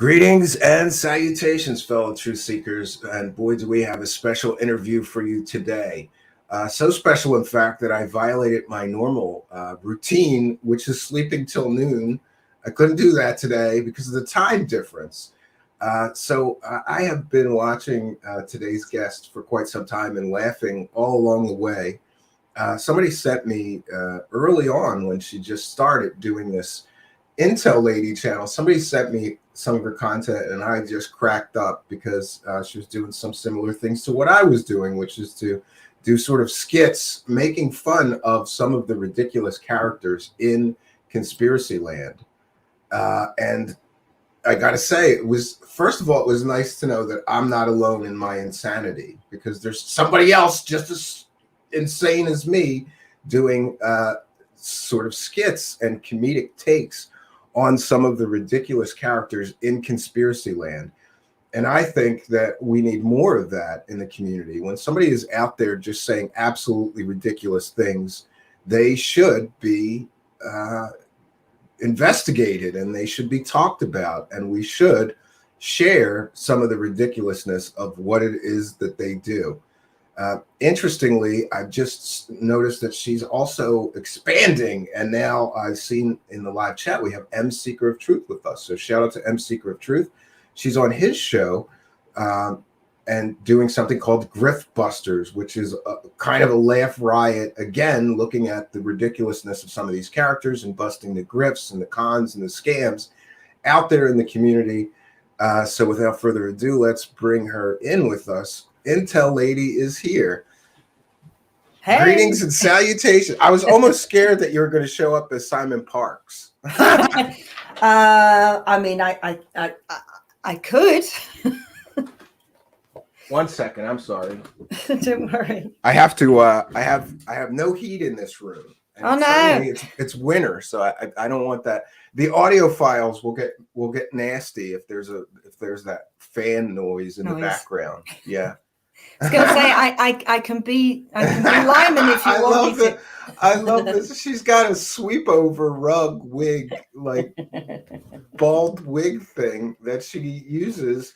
Greetings and salutations, fellow truth seekers. And boy, do we have a special interview for you today. So special, in fact, that I violated my normal routine, which is sleeping till noon. I couldn't do that today because of the time difference. So I have been watching today's guest for quite some time and laughing all along the way. Somebody sent me early on when she just started doing this Intel Lady channel. Somebody sent me some of her content and I just cracked up because she was doing some similar things to what I was doing, which is to do sort of skits making fun of some of the ridiculous characters in conspiracy land. And I gotta say, it was, first of all, it was nice to know that I'm not alone in my insanity, because there's somebody else just as insane as me doing sort of skits and comedic takes on some of the ridiculous characters in conspiracy land. And I think that we need more of that in the community. When somebody is out there just saying absolutely ridiculous things, they should be investigated and they should be talked about, and we should share some of the ridiculousness of what it is that they do. Interestingly, I've just noticed that she's also expanding, and now I've seen in the live chat we have M Seeker of Truth with us. So shout out to M Seeker of Truth. She's on his show and doing something called Grift Busters, which is kind of a laugh riot, again, looking at the ridiculousness of some of these characters and busting the grifts and the cons and the scams out there in the community. So without further ado, let's bring her in with us. Intel Lady is here. Hey. Greetings and salutations. I was almost scared that you were going to show up as Simon Parks. I mean, I could. 1 second. I'm sorry. Don't worry. I have to. I have no heat in this room. And oh no! It's winter, so I don't want that. The audio files will get nasty if there's that fan noise in the background. Yeah. I was gonna say I can be Lyman if you want me to. I love this. She's got a sweep over rug wig, like bald wig thing that she uses,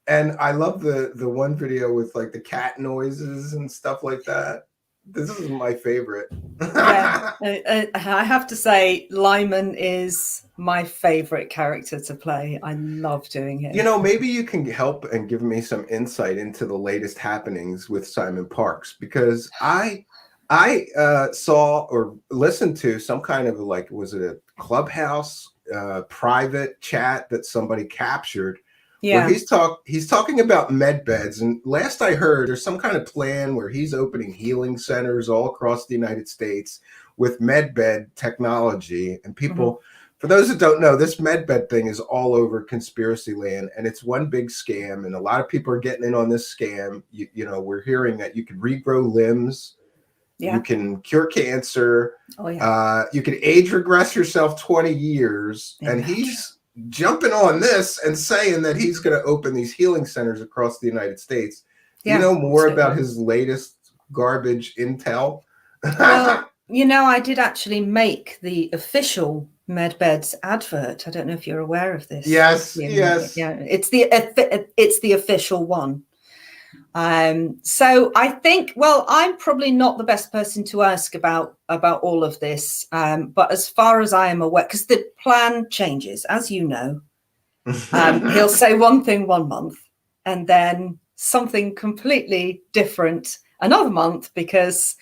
and I love the one video with like the cat noises and stuff like that. This is my favorite. Yeah, I have to say, Lyman is my favorite character to play. I love doing it. You know, maybe you can help and give me some insight into the latest happenings with Simon Parks, because I saw or listened to some kind of, like, was it a Clubhouse private chat that somebody captured? Yeah, where he's talking about med beds, and last I heard, there's some kind of plan where he's opening healing centers all across the United States with med bed technology. And people, for those that don't know, this med bed thing is all over conspiracy land, and it's one big scam. And a lot of people are getting in on this scam. You know, we're hearing that you can regrow limbs, you can cure cancer, you can age regress yourself 20 years, and he's jumping on this and saying that he's going to open these healing centers across the United States. Do you know more about his latest garbage intel? Well, you know, I did actually make the official MedBeds advert. I don't know if you're aware of this. Yes, yes. Yeah, it's the official one. So I think, well, I'm probably not the best person to ask about all of this. But as far as I am aware, because the plan changes, as you know, he'll say one thing 1 month and then something completely different another month, because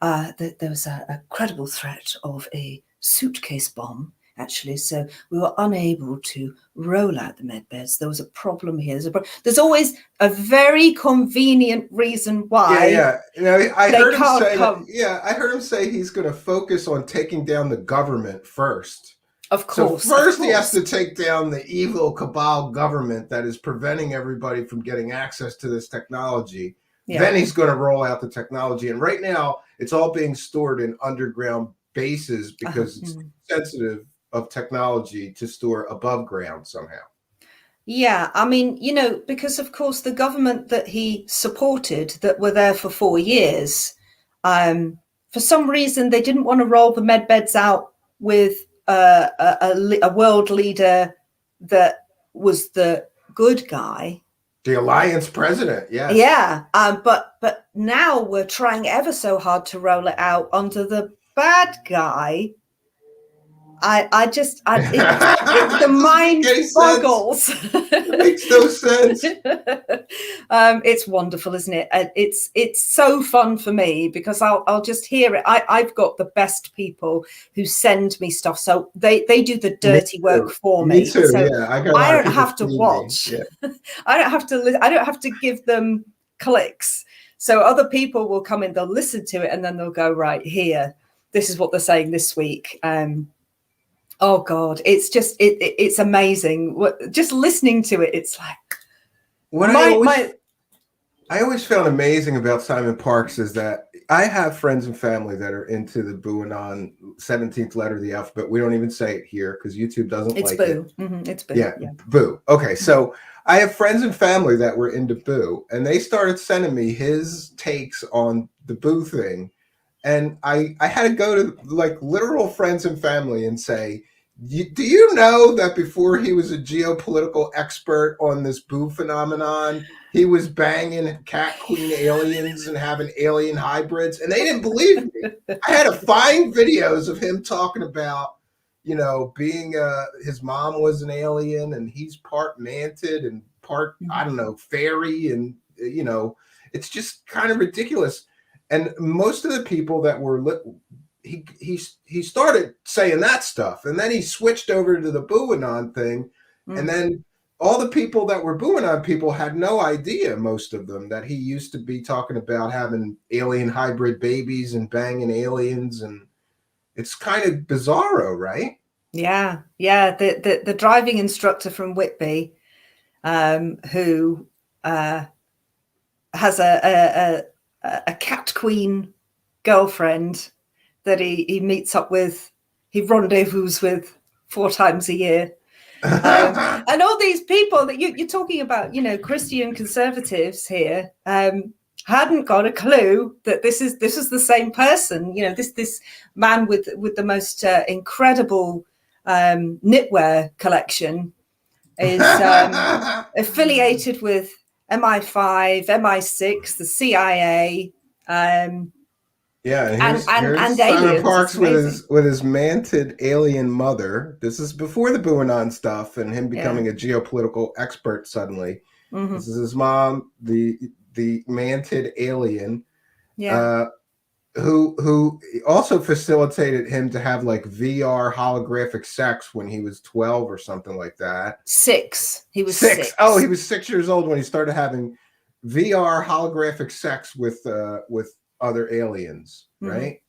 there was a credible threat of a suitcase bomb, actually. So we were unable to roll out the med beds. There was a problem here. There's always a very convenient reason why. Yeah. You know, I heard him say he's going to focus on taking down the government first. Of course. So first he has to take down the evil cabal government that is preventing everybody from getting access to this technology. Yeah. Then he's going to roll out the technology. And right now it's all being stored in underground bases because it's sensitive of technology to store above ground somehow. Yeah, I mean, you know, because of course the government that he supported that were there for 4 years, for some reason they didn't want to roll the med beds out with a world leader that was the good guy. The alliance president, yes. Yeah, but now we're trying ever so hard to roll it out onto the bad guy. The mind boggles. It makes no sense. It's wonderful, isn't it? It's so fun for me because I'll just hear it. I've got the best people who send me stuff, so they do the dirty work for me. Me too. So yeah, I don't have to watch. Yeah. I don't have to give them clicks. So other people will come in, they'll listen to it, and then they'll go, right here. This is what they're saying this week. Oh God, it's just it's amazing. Just listening to it, it's like I always found amazing about Simon Parkes is that I have friends and family that are into the Buanon 17th letter of the alphabet. We don't even say it here because YouTube doesn't like boo. it. Mm-hmm. It's boo. Yeah, boo. Okay, so I have friends and family that were into boo, and they started sending me his takes on the boo thing. And I had to go to like literal friends and family and say, do you know that before he was a geopolitical expert on this boo phenomenon, he was banging cat queen aliens and having alien hybrids? And they didn't believe me. I had to find videos of him talking about, being his mom was an alien and he's part mantid and part, I don't know, fairy. And, it's just kind of ridiculous. And most of the people that were he started saying that stuff, and then he switched over to the Buanon thing, and then all the people that were Buanon people had no idea, most of them, that he used to be talking about having alien hybrid babies and banging aliens, and it's kind of bizarro, right? Yeah. The driving instructor from Whitby, who has a cat queen girlfriend that he meets up with, he rendezvous with 4 times a year. And all these people that you're talking about, Christian conservatives here, hadn't got a clue that this is the same person. This man with the most incredible knitwear collection is affiliated with MI5, MI6, the CIA. Yeah, and here's and Simon aliens. Parkes with his mantid alien mother. This is before the Buanon stuff and him becoming a geopolitical expert suddenly. Mm-hmm. This is his mom, the mantid alien, who also facilitated him to have like VR holographic sex when he was 12 or something like that. 6. He was 6. Oh, he was 6 years old when he started having VR holographic sex with other aliens, right?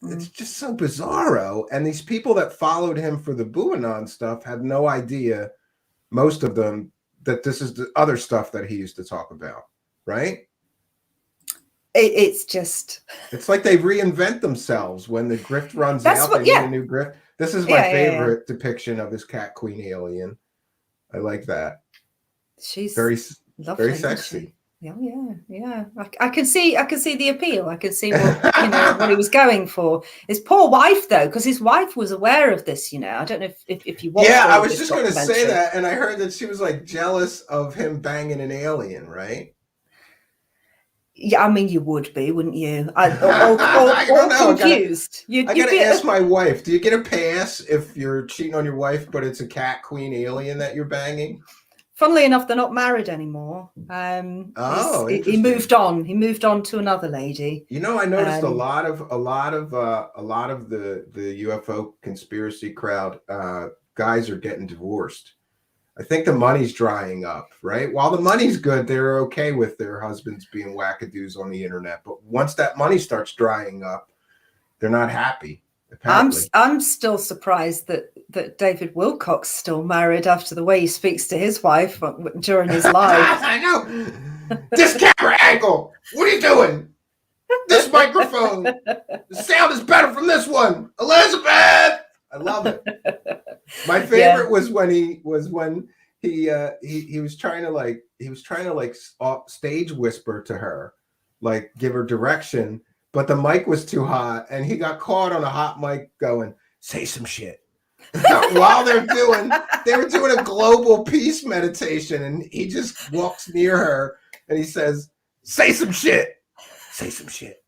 It's just so bizarro. And these people that followed him for the Buanon stuff had no idea, most of them, that this is the other stuff that he used to talk about, right? It's like they reinvent themselves when the grift runs out. They need a new grift. This is my favorite depiction of this cat queen alien. I like that. She's very lovely, very sexy. Yeah. I can see the appeal. I can see what he was going for. His poor wife, though, because his wife was aware of this. I don't know if you watched. Yeah, I was just going to say that, and I heard that she was like jealous of him banging an alien, right? Yeah, I mean, you would be, wouldn't you? Or confused. I gotta ask my wife. Do you get a pass if you're cheating on your wife, but it's a cat queen alien that you're banging? Funnily enough, they're not married anymore. He moved on. He moved on to another lady. I noticed a lot of the UFO conspiracy crowd guys are getting divorced. I think the money's drying up, right? While the money's good, they're okay with their husbands being wackadoos on the internet. But once that money starts drying up, they're not happy. Apparently. I'm still surprised that David Wilcock's still married after the way he speaks to his wife during his life. I know. This camera angle. What are you doing? This microphone. The sound is better from this one. Elizabeth. I love it. My favorite was when he was trying to stage whisper to her, like give her direction, but the mic was too hot and he got caught on a hot mic going, say some shit. while they were doing a global peace meditation, and he just walks near her and he says, say some shit. Say some shit.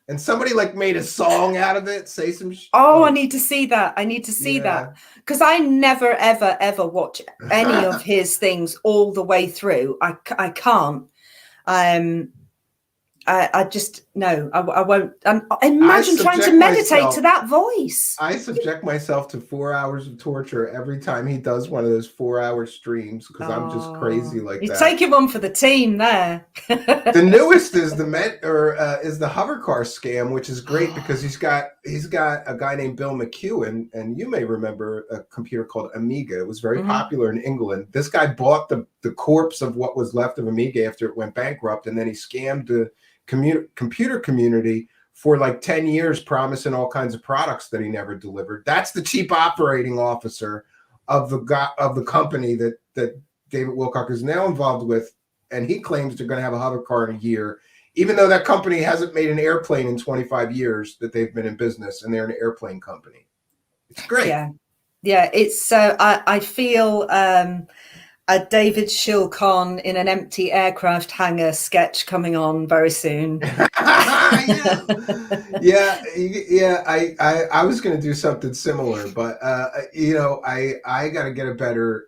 And somebody like made a song out of it. Say some shit. Oh, I need to see that. I need to see that. Because I never, ever, ever watch any of his things all the way through. I can't. I just, no, I won't. Imagine trying to meditate to that voice. I subject myself to 4 hours of torture every time he does one of those 4-hour streams because I'm just crazy like that. You're taking one for the team there. The newest is the hover car scam, which is great because he's got a guy named Bill McEwen, and you may remember a computer called Amiga. It was very popular in England. This guy bought the corpse of what was left of Amiga after it went bankrupt, and then he scammed the computer community for like 10 years, promising all kinds of products that he never delivered. That's the chief operating officer of the company that David Wilcock is now involved with, and he claims they're going to have a hover car in a year, even though that company hasn't made an airplane in 25 years that they've been in business, and they're an airplane company. It's great. Yeah. It's I feel a David Shilcon in an empty aircraft hangar sketch coming on very soon. Yeah. I was going to do something similar, but I got to get it better.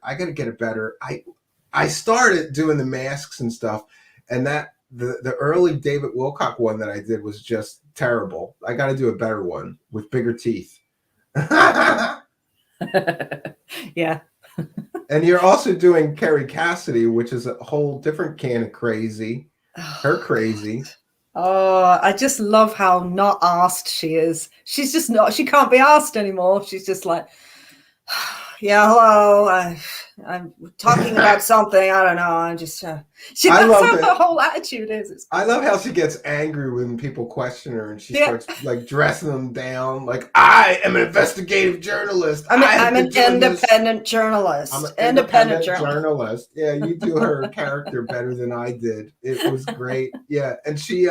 I started doing the masks and stuff, and that the early David Wilcock one that I did was just terrible. I got to do a better one with bigger teeth. Yeah. And you're also doing Kari Cassidy, which is a whole different can of crazy. Her crazy. Oh, I just love how not asked she is. She's just not. She can't be asked anymore. She's just like, yeah, hello. I'm talking about something. I don't know. I'm just. That's how her whole attitude is. I love how she gets angry when people question her, and she starts like dressing them down. Like, I am an investigative journalist. I'm an independent journalist. I'm an independent journalist. Yeah, you do her character better than I did. It was great. Yeah, and she.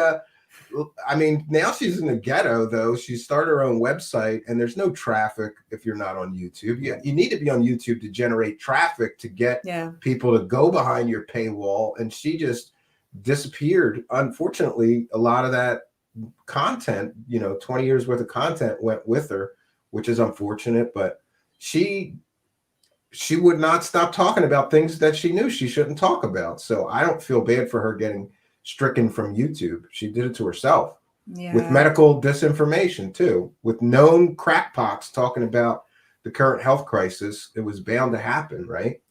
Now she's in the ghetto, though. She started her own website, and there's no traffic if you're not on YouTube. You need to be on YouTube to generate traffic to get people to go behind your paywall, and she just disappeared. Unfortunately, a lot of that content, 20 years worth of content went with her, which is unfortunate, but she would not stop talking about things that she knew she shouldn't talk about. So I don't feel bad for her getting stricken from YouTube. She did it to herself with medical disinformation too, with known crackpots talking about the current health crisis. It was bound to happen, right?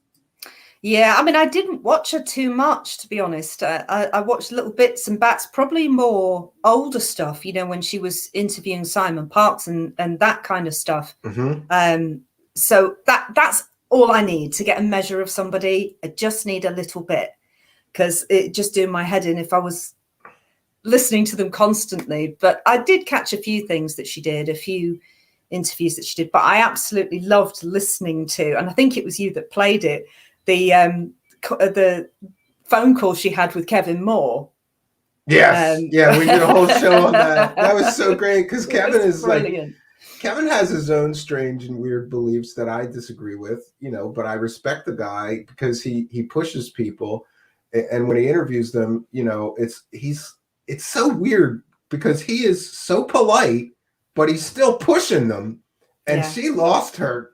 Yeah, I didn't watch her too much, to be honest. I watched little bits and bats, probably more older stuff, when she was interviewing Simon Parkes and that kind of stuff. So that's all I need to get a measure of somebody. I just need a little bit, because it just doing my head in if I was listening to them constantly. But I did catch a few things that she did, a few interviews that she did. But I absolutely loved listening to, and I think it was you that played it, the phone call she had with Kevin Moore. Yes, we did a whole show on that. That was so great because Kevin is brilliant. Kevin has his own strange and weird beliefs that I disagree with, but I respect the guy because he pushes people. And when he interviews them, it's so weird because he is so polite, but he's still pushing them. And she lost her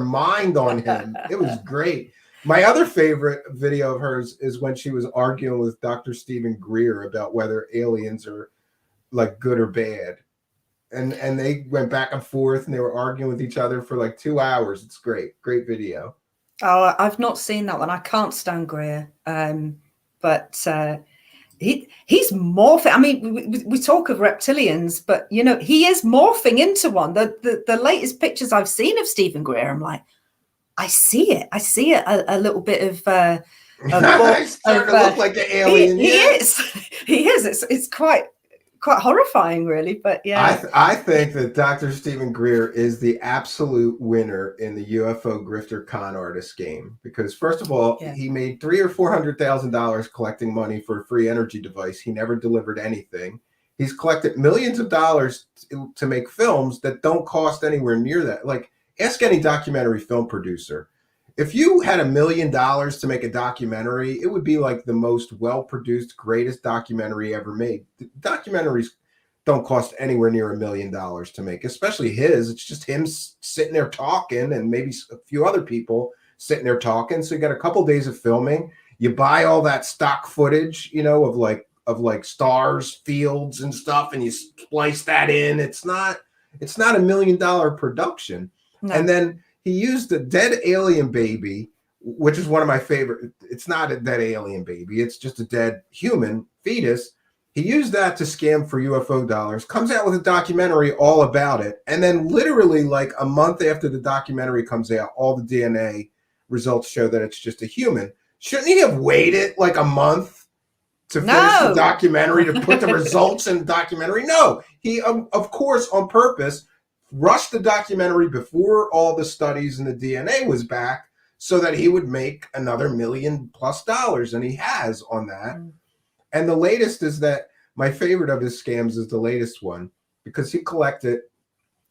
mind on him. It was great. My other favorite video of hers is when she was arguing with Dr. Stephen Greer about whether aliens are like good or bad. And they went back and forth and they were arguing with each other for like 2 hours. It's great. Great video. Oh, I've not seen that one. I can't stand Greer. But he's morphing. We talk of reptilians, but he is morphing into one. The latest pictures I've seen of Stephen Greer, I'm like, I see it. A little bit of he's starting to look like an alien. He is. It's quite horrifying, really. But yeah, I think that Dr. Stephen Greer is the absolute winner in the UFO grifter con artist game because, first of all, he made $300,000 or $400,000 collecting money for a free energy device. He never delivered anything. He's collected millions of dollars to make films that don't cost anywhere near that. Like, ask any documentary film producer. If you had $1 million to make a documentary, it would be like the most well-produced, greatest documentary ever made. Documentaries don't cost anywhere near $1 million to make, especially his. It's just him sitting there talking and maybe a few other people sitting there talking. So you got a couple days of filming. You buy all that stock footage, of like stars, fields, and stuff, and you splice that in. It's not $1 million production. No. And then he used a dead alien baby, which is one of my favorite. It's not a dead alien baby. It's just a dead human fetus. He used that to scam for UFO dollars, comes out with a documentary all about it. And then literally like a month after the documentary comes out, all the DNA results show that it's just a human. Shouldn't he have waited like a month to finish the documentary, to put the results in the documentary? No, he, of course, on purpose, rushed the documentary before all the studies and the DNA was back so that he would make another $1 million+ and he has on that. And the latest is that my favorite of his scams is the latest one, because he collected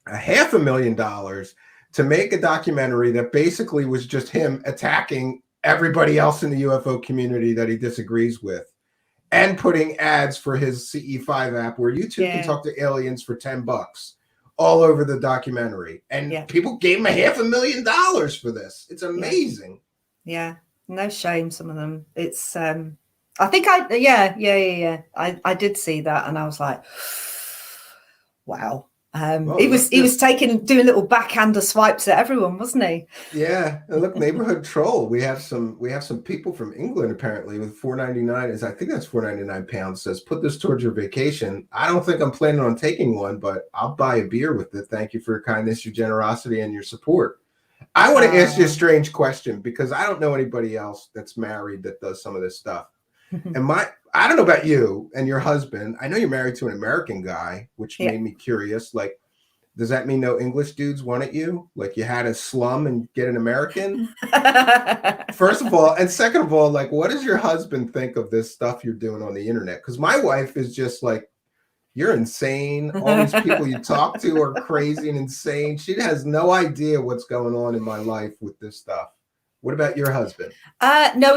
$500,000 to make a documentary that basically was just him attacking everybody else in the UFO community that he disagrees with, and putting ads for his CE5 app where you too can talk to aliens for $10 all over the documentary. And people gave him $500,000 for this. It's amazing. Yeah. No shame, some of them. It's I think I did see that and I was like, wow. He was doing little backhander swipes at everyone, wasn't he? Yeah. And look, neighborhood troll. We have some people from England apparently with $4.99. I think that's £4.99. Says, put this towards your vacation. I don't think I'm planning on taking one, but I'll buy a beer with it. Thank you for your kindness, your generosity, and your support. I want to ask you a strange question, because I don't know anybody else that's married that does some of this stuff. And I don't know about you and your husband. I know you're married to an American guy, which made me curious. Like, does that mean no English dudes wanted you? Like, you had to slum and get an American? First of all, and second of all, like, what does your husband think of this stuff you're doing on the internet? Because my wife is just like, you're insane. All these people you talk to are crazy and insane. She has no idea what's going on in my life with this stuff. What about your husband? No,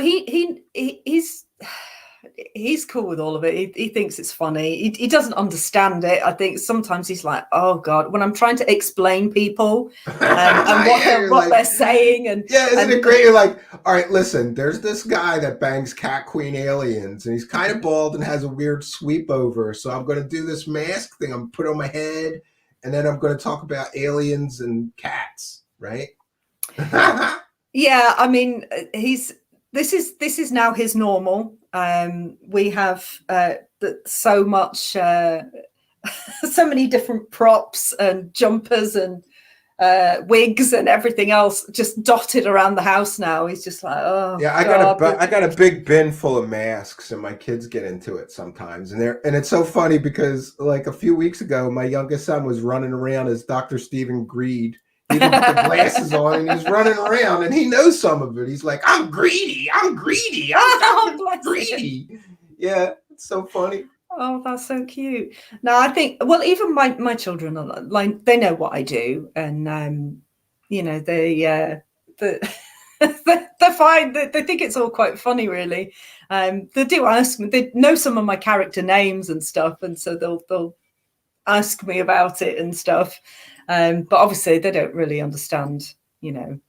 he's cool with all of it. He thinks it's funny. He doesn't understand it. I think sometimes he's like, oh God, when I'm trying to explain people and what they're saying. And isn't it great? You're like, all right, listen, there's this guy that bangs cat queen aliens and he's kind of bald and has a weird sweep over. So I'm going to do this mask thing. I'm going to put on my head and then I'm going to talk about aliens and cats, right? Yeah, I mean, this is now his normal. We have so many different props and jumpers and wigs and everything else just dotted around the house now. He's just like, oh yeah, I got a big bin full of masks and my kids get into it sometimes. And it's so funny because like a few weeks ago, my youngest son was running around as Dr. Stephen Greed. He didn't put the glasses on and he's running around and he knows some of it. He's like, I'm greedy. I'm greedy. I'm greedy. Yeah, it's so funny. Oh, that's so cute. No, I think, well, even my children are like, they know what I do. And, they're fine. They think it's all quite funny, really. They do ask me, they know some of my character names and stuff. And so they'll ask me about it and stuff. But obviously they don't really understand, they don't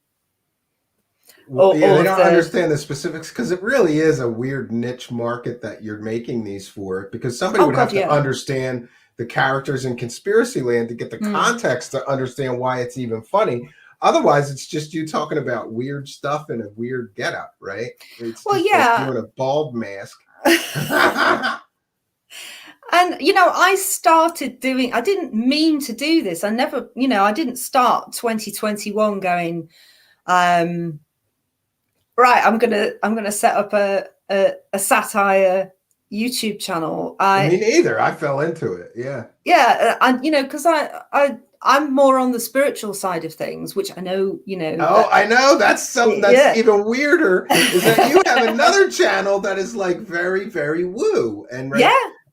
understand the specifics because it really is a weird niche market that you're making these for, because somebody would have to understand the characters in Conspiracy Land to get the context to understand why it's even funny. Otherwise, it's just you talking about weird stuff in a weird getup, right? It's like doing a bald mask. And, I didn't mean to do this. I never, I didn't start 2021 going, right, I'm going to set up a satire YouTube channel. Me neither. I fell into it. Yeah. Yeah. And, because I'm more on the spiritual side of things, which I know, I know. That's something that's even weirder is that you have another channel that is like very, very woo. And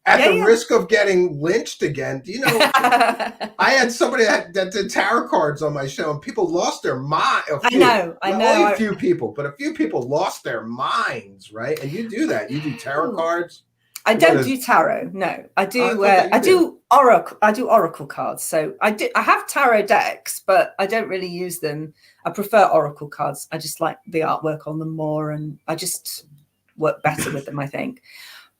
At the risk of getting lynched again, do you know, I had somebody that did tarot cards on my show, and people lost their mind. I know. Only a few people, but a few people lost their minds, right? And you do that. You do tarot cards. I don't do tarot. No, I do. I do oracle. I do oracle cards. So I have tarot decks, but I don't really use them. I prefer oracle cards. I just like the artwork on them more, and I just work better with them, I think.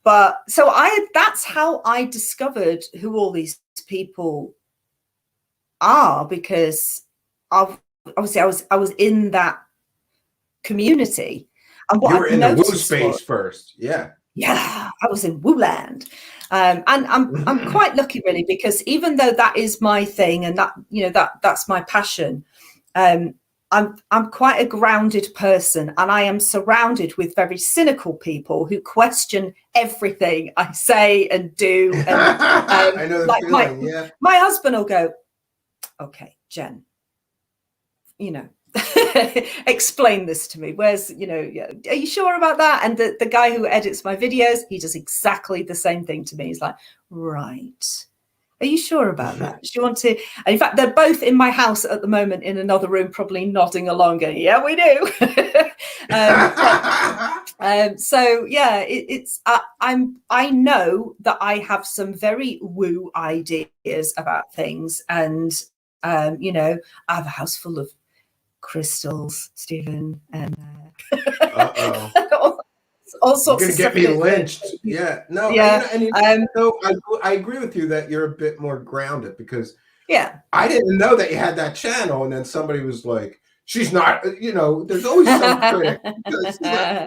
But so that's how I discovered who all these people are, because obviously I was in that community. And what you were in the woo space first. Yeah. Yeah, I was in Wooland. And I'm quite lucky, really, because even though that is my thing, and that, you know, that's my passion, I'm quite a grounded person, and I am surrounded with very cynical people who question everything I say and do. And I know the like feeling, my husband will go, "Okay, Jen, you know, explain this to me. Where's, you know, are you sure about that?" And the guy who edits my videos, he does exactly the same thing to me. He's like, "Right. Are you sure about that? Do you want to?" And in fact, they're both in my house at the moment in another room, probably nodding along, going, "Yeah, we do." So yeah, I know that I have some very woo ideas about things, and you know, I have a house full of crystals, Stephen, and all sorts of stuff. You're gonna get me lynched. Yeah, no, yeah. I agree with you that you're a bit more grounded, because yeah, I didn't know that you had that channel, and then somebody was like, "She's not," you know. There's always some critic.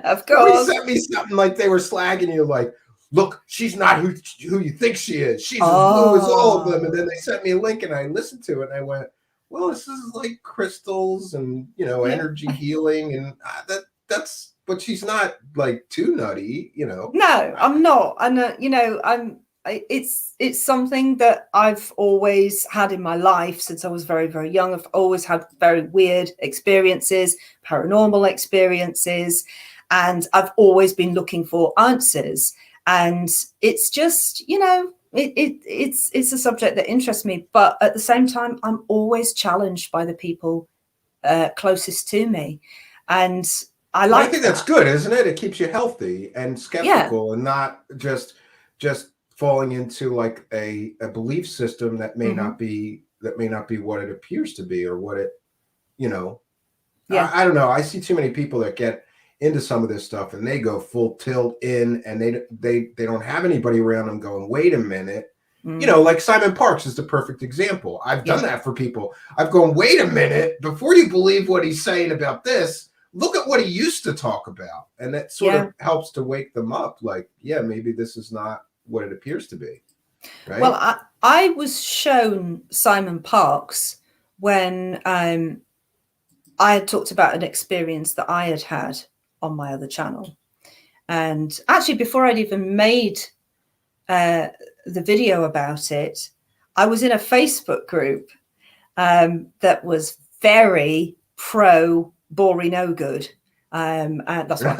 Of course, sent me something like they were slagging you, like, "Look, she's not who you think she is. She's as low as all of them." And then they sent me a link, and I listened to it, and I went, "Well, this is like crystals and, you know, energy healing, and that's." But she's not like too nutty, you know. No, I'm not. And you know, it's something that I've always had in my life since I was very, very young. I've always had very weird experiences, paranormal experiences, and I've always been looking for answers. And it's just, you know, it's a subject that interests me, but at the same time, I'm always challenged by the people closest to me, and I think that's good, isn't it? It keeps you healthy and skeptical, and not just falling into like a belief system that may not be what it appears to be, or what it, you know. Yeah. I don't know. I see too many people that get into some of this stuff and they go full tilt in, and they don't have anybody around them going, "Wait a minute." You know, like Simon Parks is the perfect example. I've done that for people. I've gone, "Wait a minute, before you believe what he's saying about this, look at what he used to talk about." And that sort of helps to wake them up. Like, yeah, maybe this is not what it appears to be. Right. Well, I was shown Simon Parks when I had talked about an experience that I had on my other channel. And actually, before I'd even made the video about it, I was in a Facebook group that was very pro Bory No Good. And that's what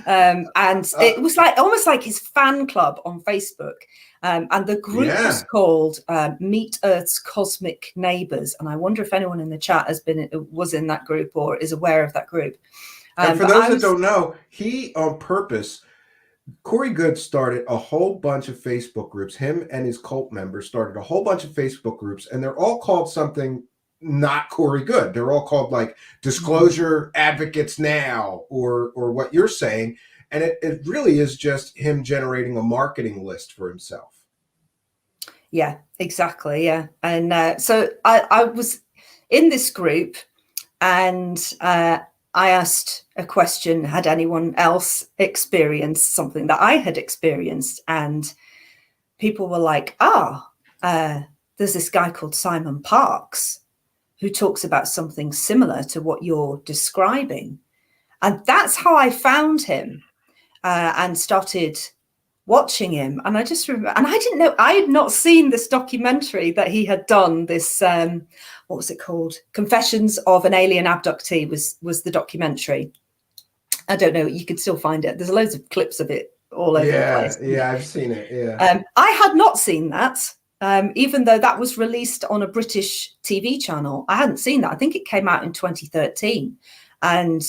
and it was like almost like his fan club on Facebook. And the group was called Meet Earth's Cosmic Neighbors. And I wonder if anyone in the chat was in that group or is aware of that group. And for those that don't know, he on purpose, Corey Good started a whole bunch of Facebook groups. Him and his cult members started a whole bunch of Facebook groups, and they're all called something not Corey Good. They're all called like Disclosure Advocates Now, or what you're saying. And it really is just him generating a marketing list for himself. Yeah, exactly. Yeah. And so I was in this group, and I asked a question: had anyone else experienced something that I had experienced? And people were like, there's this guy called Simon Parks who talks about something similar to what you're describing. And that's how I found him and started watching him. And I just remember, and I didn't know, I had not seen this documentary that he had done, this, what was it called? Confessions of an Alien Abductee was the documentary. I don't know, you could still find it. There's loads of clips of it all over the place. Yeah, I've seen it. Yeah. I had not seen that, even though that was released on a British TV channel. I hadn't seen that. I think it came out in 2013, and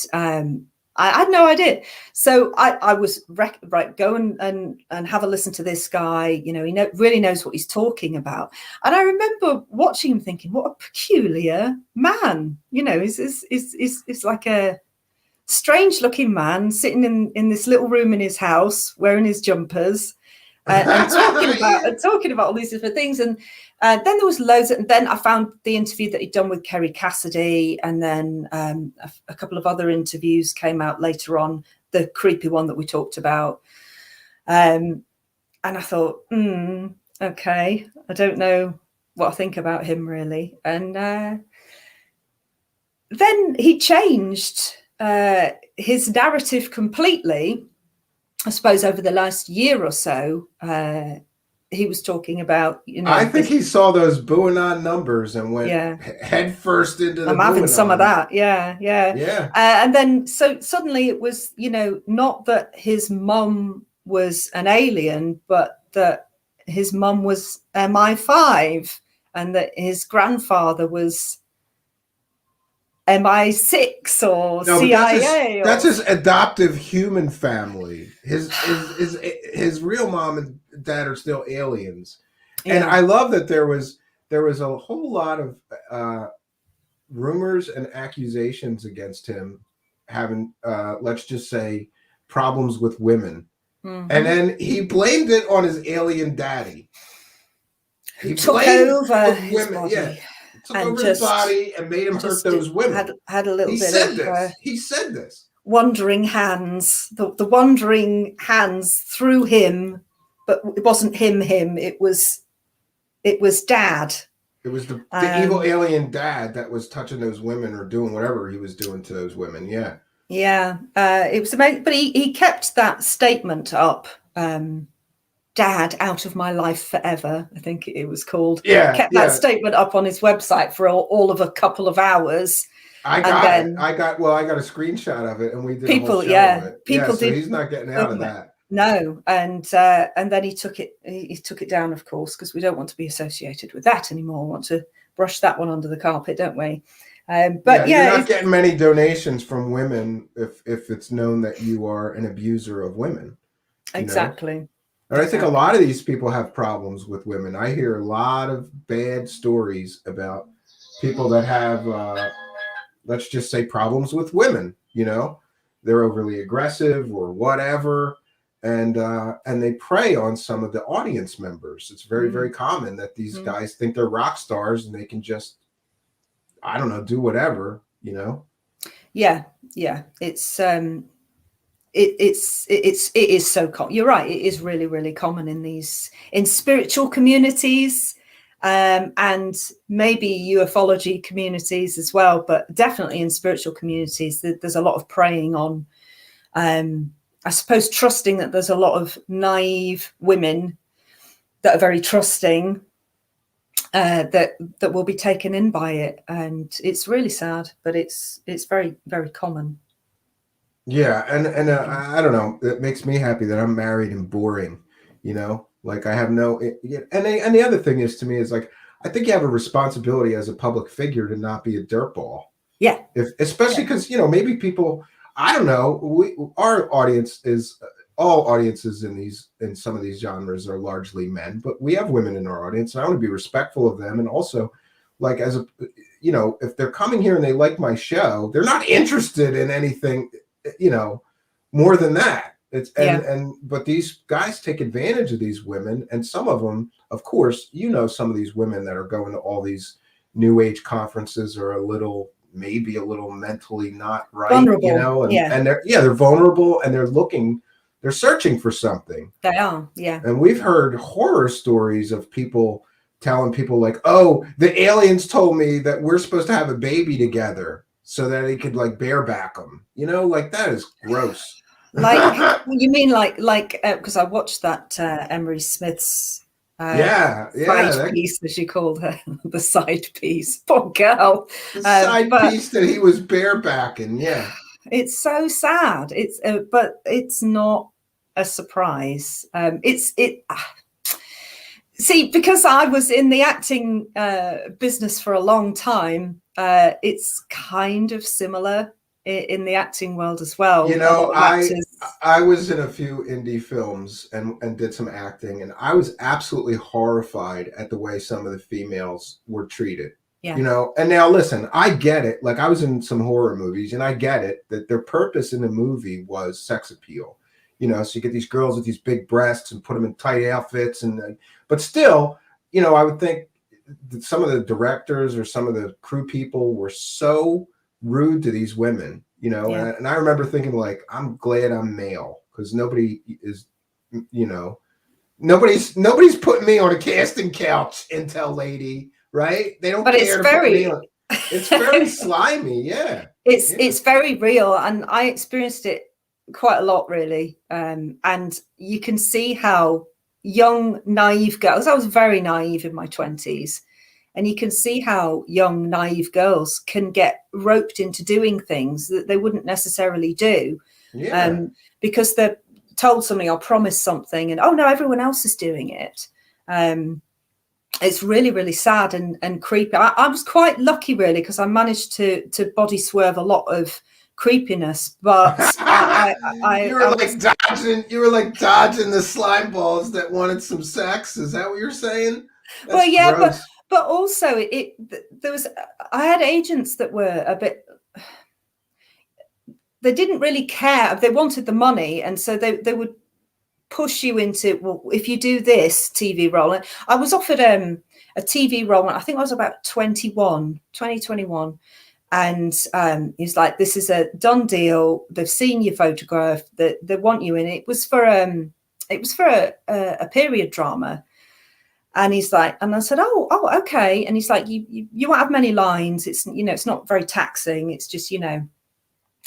I had no idea. So I was right. Go and have a listen to this guy. You know, he really knows what he's talking about. And I remember watching him, thinking, what a peculiar man. You know, is like a strange looking man sitting in this little room in his house wearing his jumpers and talking about all these different things. And then there was loads and then I found the interview that he'd done with Kari Cassidy, and then a couple of other interviews came out later on, the creepy one that we talked about, and I thought, okay, I don't know what I think about him really. And then he changed his narrative completely, I suppose, over the last year or so. He was talking about, you know, I think he saw those Buanon numbers and went head first into the I'm having some of that. Yeah. And then so suddenly it was, you know, not that his mum was an alien, but that his mum was MI5 and that his grandfather was MI6 or CIA. That's his adoptive human family. His real mom and dad are still aliens. Yeah. And I love that there was a whole lot of rumors and accusations against him having, let's just say, problems with women. Mm-hmm. And then he blamed it on his alien daddy. He took over his body. Yeah. Took over his body and made him hurt those women. Had a little bit of he said this. Wandering hands. The wandering hands through him, but it wasn't him. It was dad. It was the evil alien dad that was touching those women or doing whatever he was doing to those women. Yeah. Yeah. It was amazing. But he kept that statement up. Dad out of my life forever, I think it was called. Yeah, kept that statement up on his website for all of a couple of hours. I got a screenshot of it, and we did a whole show of it. People so he's not getting out of that. No, and then he took it down, of course, because we don't want to be associated with that anymore. We want to brush that one under the carpet, don't we? But you're not getting many donations from women if it's known that you are an abuser of women. Exactly. Know? And I think a lot of these people have problems with women. I hear a lot of bad stories about people that have, let's just say, problems with women. You know, they're overly aggressive or whatever, and they prey on some of the audience members. It's very, very common that these guys think they're rock stars and they can just, I don't know, do whatever. You know. Yeah. It is so common. You're right. It is really, really common in spiritual communities, and maybe ufology communities as well, but definitely in spiritual communities, there's a lot of preying on, I suppose, trusting that there's a lot of naive women that are very trusting, that will be taken in by it. And it's really sad, but it's very, very common. Yeah, and I don't know. It makes me happy that I'm married and boring, you know. Like I have no. And the other thing is, to me, is like I think you have a responsibility as a public figure to not be a dirtball. Yeah. Especially because maybe people. I don't know. Our audience is all audiences in some of these genres are largely men, but we have women in our audience, and I want to be respectful of them, and also, like as a, if they're coming here and they like my show, they're not interested in anything. More than that. But these guys take advantage of these women, and some of them, of course, some of these women that are going to all these new age conferences are maybe a little mentally not right, vulnerable. And they're vulnerable and they're searching for something. They are, yeah. And we've heard horror stories of people telling people like, oh, the aliens told me that we're supposed to have a baby together, so that he could like bareback them, like that is gross. Like you mean like because I watched that Emery Smith's side piece, as you called her, the side piece. Poor girl. The side piece that he was barebacking. Yeah, it's so sad. It's but it's not a surprise. See, because I was in the acting business for a long time, it's kind of similar in the acting world as well. You know, I was in a few indie films and did some acting, and I was absolutely horrified at the way some of the females were treated. Yeah. You know, and now listen, I get it. Like, I was in some horror movies, and I get it that their purpose in the movie was sex appeal. You know, so you get these girls with these big breasts and put them in tight outfits, but still, you know, I would think that some of the directors or some of the crew people were so rude to these women. You know, Yeah. and I remember thinking, like, I'm glad I'm male, because nobody is, you know, nobody's putting me on a casting couch, Intel lady, right? They don't But care to put me on. It's very slimy, yeah. It's very real, and I experienced it quite a lot, really. And you can see how young, naive girls. I was very naive in my 20s. And you can see how young, naive girls can get roped into doing things that they wouldn't necessarily do. Yeah. Because they're told something or promised something, and, oh, no, everyone else is doing it. It's really, really sad and creepy. I was quite lucky, really, because I managed to body swerve a lot of creepiness. But you were like dodging the slime balls that wanted some sex. Is that what you're saying? That's well, yeah, gross. but also I had agents that were a bit, they didn't really care. They wanted the money. And so they would push you into, well, if you do this TV role. And I was offered a TV role, I think I was about 2021. And he's like, this is a done deal. They've seen your photograph, that they want you in. It was for a period drama. And he's like, and I said, oh, okay. And he's like, you won't have many lines. It's, you know, it's not very taxing. It's just, you know,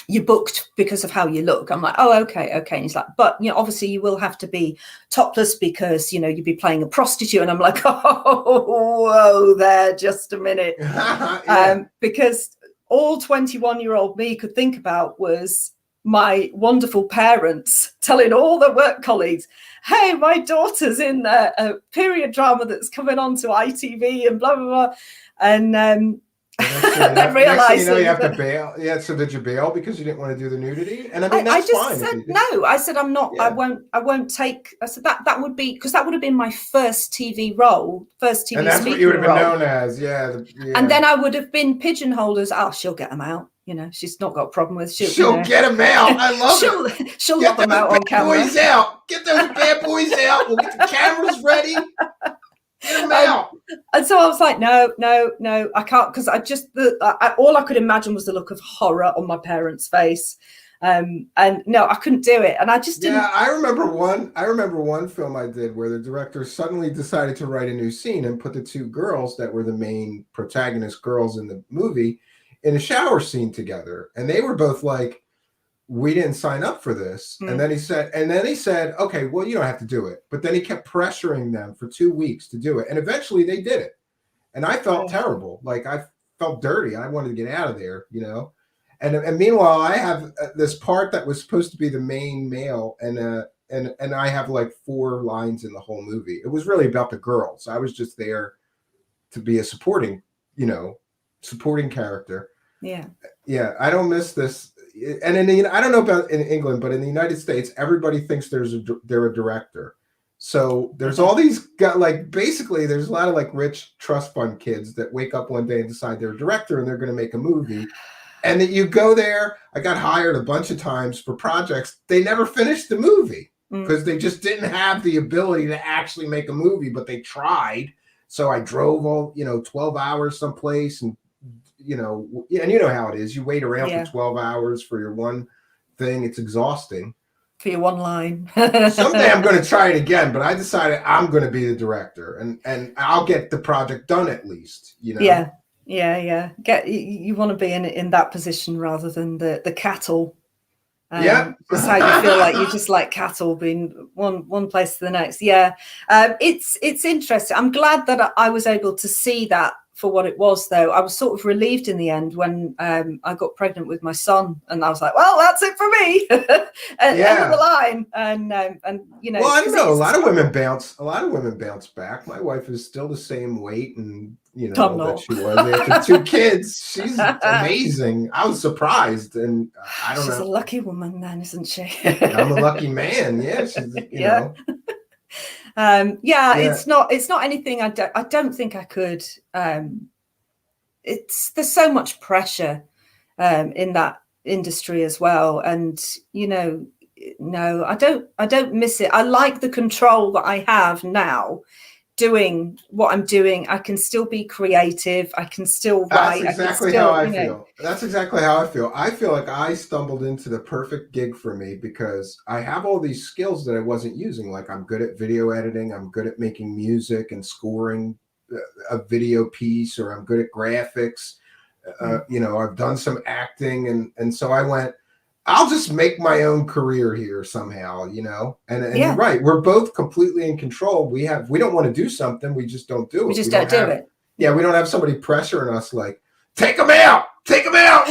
you're booked because of how you look. I'm like, oh, okay. And he's like, but, you know, obviously you will have to be topless because, you know, you'd be playing a prostitute. And I'm like, oh, whoa there, just a minute. Yeah. Because all 21-year-old me could think about was my wonderful parents telling all their work colleagues, hey, my daughter's in a period drama that's coming on to ITV and blah, blah, blah. And then realizing, you know, you have to bail. Yeah, so did you bail because you didn't want to do the nudity? And I mean, that's I just fine. said no. I said, I'm not. Yeah. I won't take. I said that would be, because that would have been my first TV role, and that's what you would have been known as. Yeah. And then I would have been pigeonholed as, oh, she'll get them out. You know, she's not got a problem with. She'll get them out. I love it. She'll get them out on camera. Boys out. Get those bad boys out. We'll get the cameras ready. Get them out. And so I was like, no, I can't, because all I could imagine was the look of horror on my parents' face. And no, I couldn't do it. And I just didn't. Yeah, I remember one film I did where the director suddenly decided to write a new scene and put the two girls that were the main protagonist girls in the movie in a shower scene together. And they were both like, we didn't sign up for this. And then he said, okay, well, you don't have to do it. But then he kept pressuring them for 2 weeks to do it. And eventually they did it. And I felt terrible. Like, I felt dirty. I wanted to get out of there, you know? And meanwhile, I have this part that was supposed to be the main male. And I have like 4 lines in the whole movie. It was really about the girls. I was just there to be a supporting character. Yeah. Yeah. I don't miss this. And I don't know about in England, but in the United States, everybody thinks they're a director. So there's all these basically there's a lot of like rich trust fund kids that wake up one day and decide they're a director and they're going to make a movie. And that you go there. I got hired a bunch of times for projects. They never finished the movie because they just didn't have the ability to actually make a movie, but they tried. So I drove 12 hours someplace and you know how it is. You wait around for 12 hours for your one thing. It's exhausting. For your one line. Someday I'm going to try it again, but I decided I'm going to be the director and I'll get the project done at least, you know? Yeah. You want to be in that position rather than the cattle. Yeah. That's how you feel, like you're just like cattle being one place to the next. Yeah. It's interesting. I'm glad that I was able to see that for what it was, though. I was sort of relieved in the end when I got pregnant with my son, and I was like, well, that's it for me. End of the line. And you know, well, I don't know. A lot of women bounce back. My wife is still the same weight, and you know that she was after 2 kids. She's amazing. I was surprised, and I don't know. She's a lucky woman, then, isn't she? I'm a lucky man. Yeah, she's, you know. It's not anything I don't think I could. There's so much pressure in that industry as well, and you know, no, I don't miss it. I like the control that I have now doing what I'm doing. I can still be creative. I can still write. That's exactly how I feel. That's exactly how I feel. I feel like I stumbled into the perfect gig for me because I have all these skills that I wasn't using. Like I'm good at video editing. I'm good at making music and scoring a video piece, or I'm good at graphics. You know, I've done some acting, and so I went, I'll just make my own career here somehow, you know? And you're right. We're both completely in control. We don't want to do something. We just don't do it. We just don't do it. Yeah. We don't have somebody pressuring us like, take them out with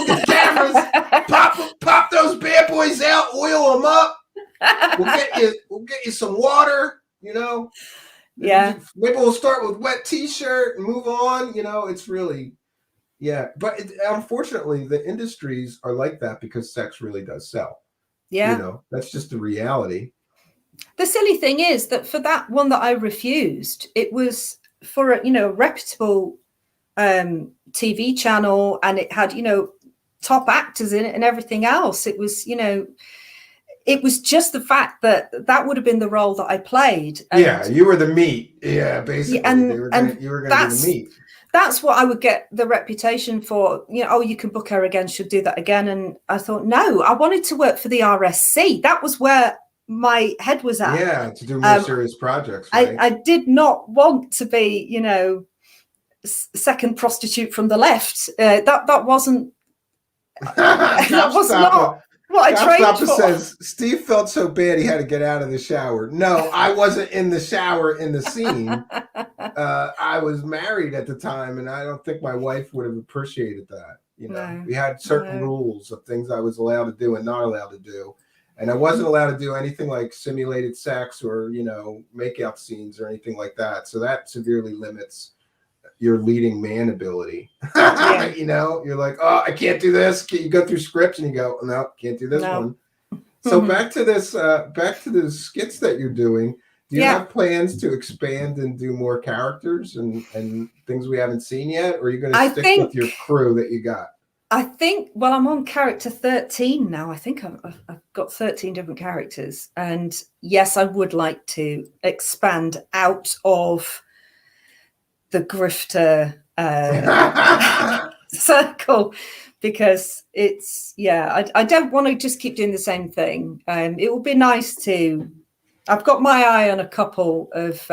the cameras, pop those bad boys out, oil them up. We'll get you some water, you know? Yeah. Maybe we'll start with wet t-shirt and move on. You know, it's really, yeah, but unfortunately, the industries are like that because sex really does sell. Yeah. You know, that's just the reality. The silly thing is that for that one that I refused, it was for a, you know, reputable TV channel, and it had, you know, top actors in it and everything else. It was, you know, it was just the fact that that would have been the role that I played. And, yeah, you were the meat. Yeah, basically, you were going to be the meat. That's what I would get the reputation for. You know, oh, you can book her again, she'll do that again. And I thought, no, I wanted to work for the RSC. That was where my head was at. Yeah, to do more serious projects. Right? I did not want to be, you know, second prostitute from the left. That wasn't. That was not what I trained for. Says Steve felt so bad he had to get out of the shower. No, I wasn't in the shower in the scene. I was married at the time, and I don't think my wife would have appreciated that. You know, we had certain rules of things I was allowed to do and not allowed to do. And I wasn't allowed to do anything like simulated sex or, you know, makeout scenes or anything like that. So that severely limits your leading man ability. You know, you're like, oh, I can't do this. You go through scripts and you go, no, can't do this one. So back to the skits that you're doing. Do you have plans to expand and do more characters and things we haven't seen yet? Or are you going to stick with your crew that you got? I think, well, I'm on character 13 now. I think I've got 13 different characters. And yes, I would like to expand out of the grifter circle, because it's, I don't want to just keep doing the same thing. It would be nice to, I've got my eye on a couple of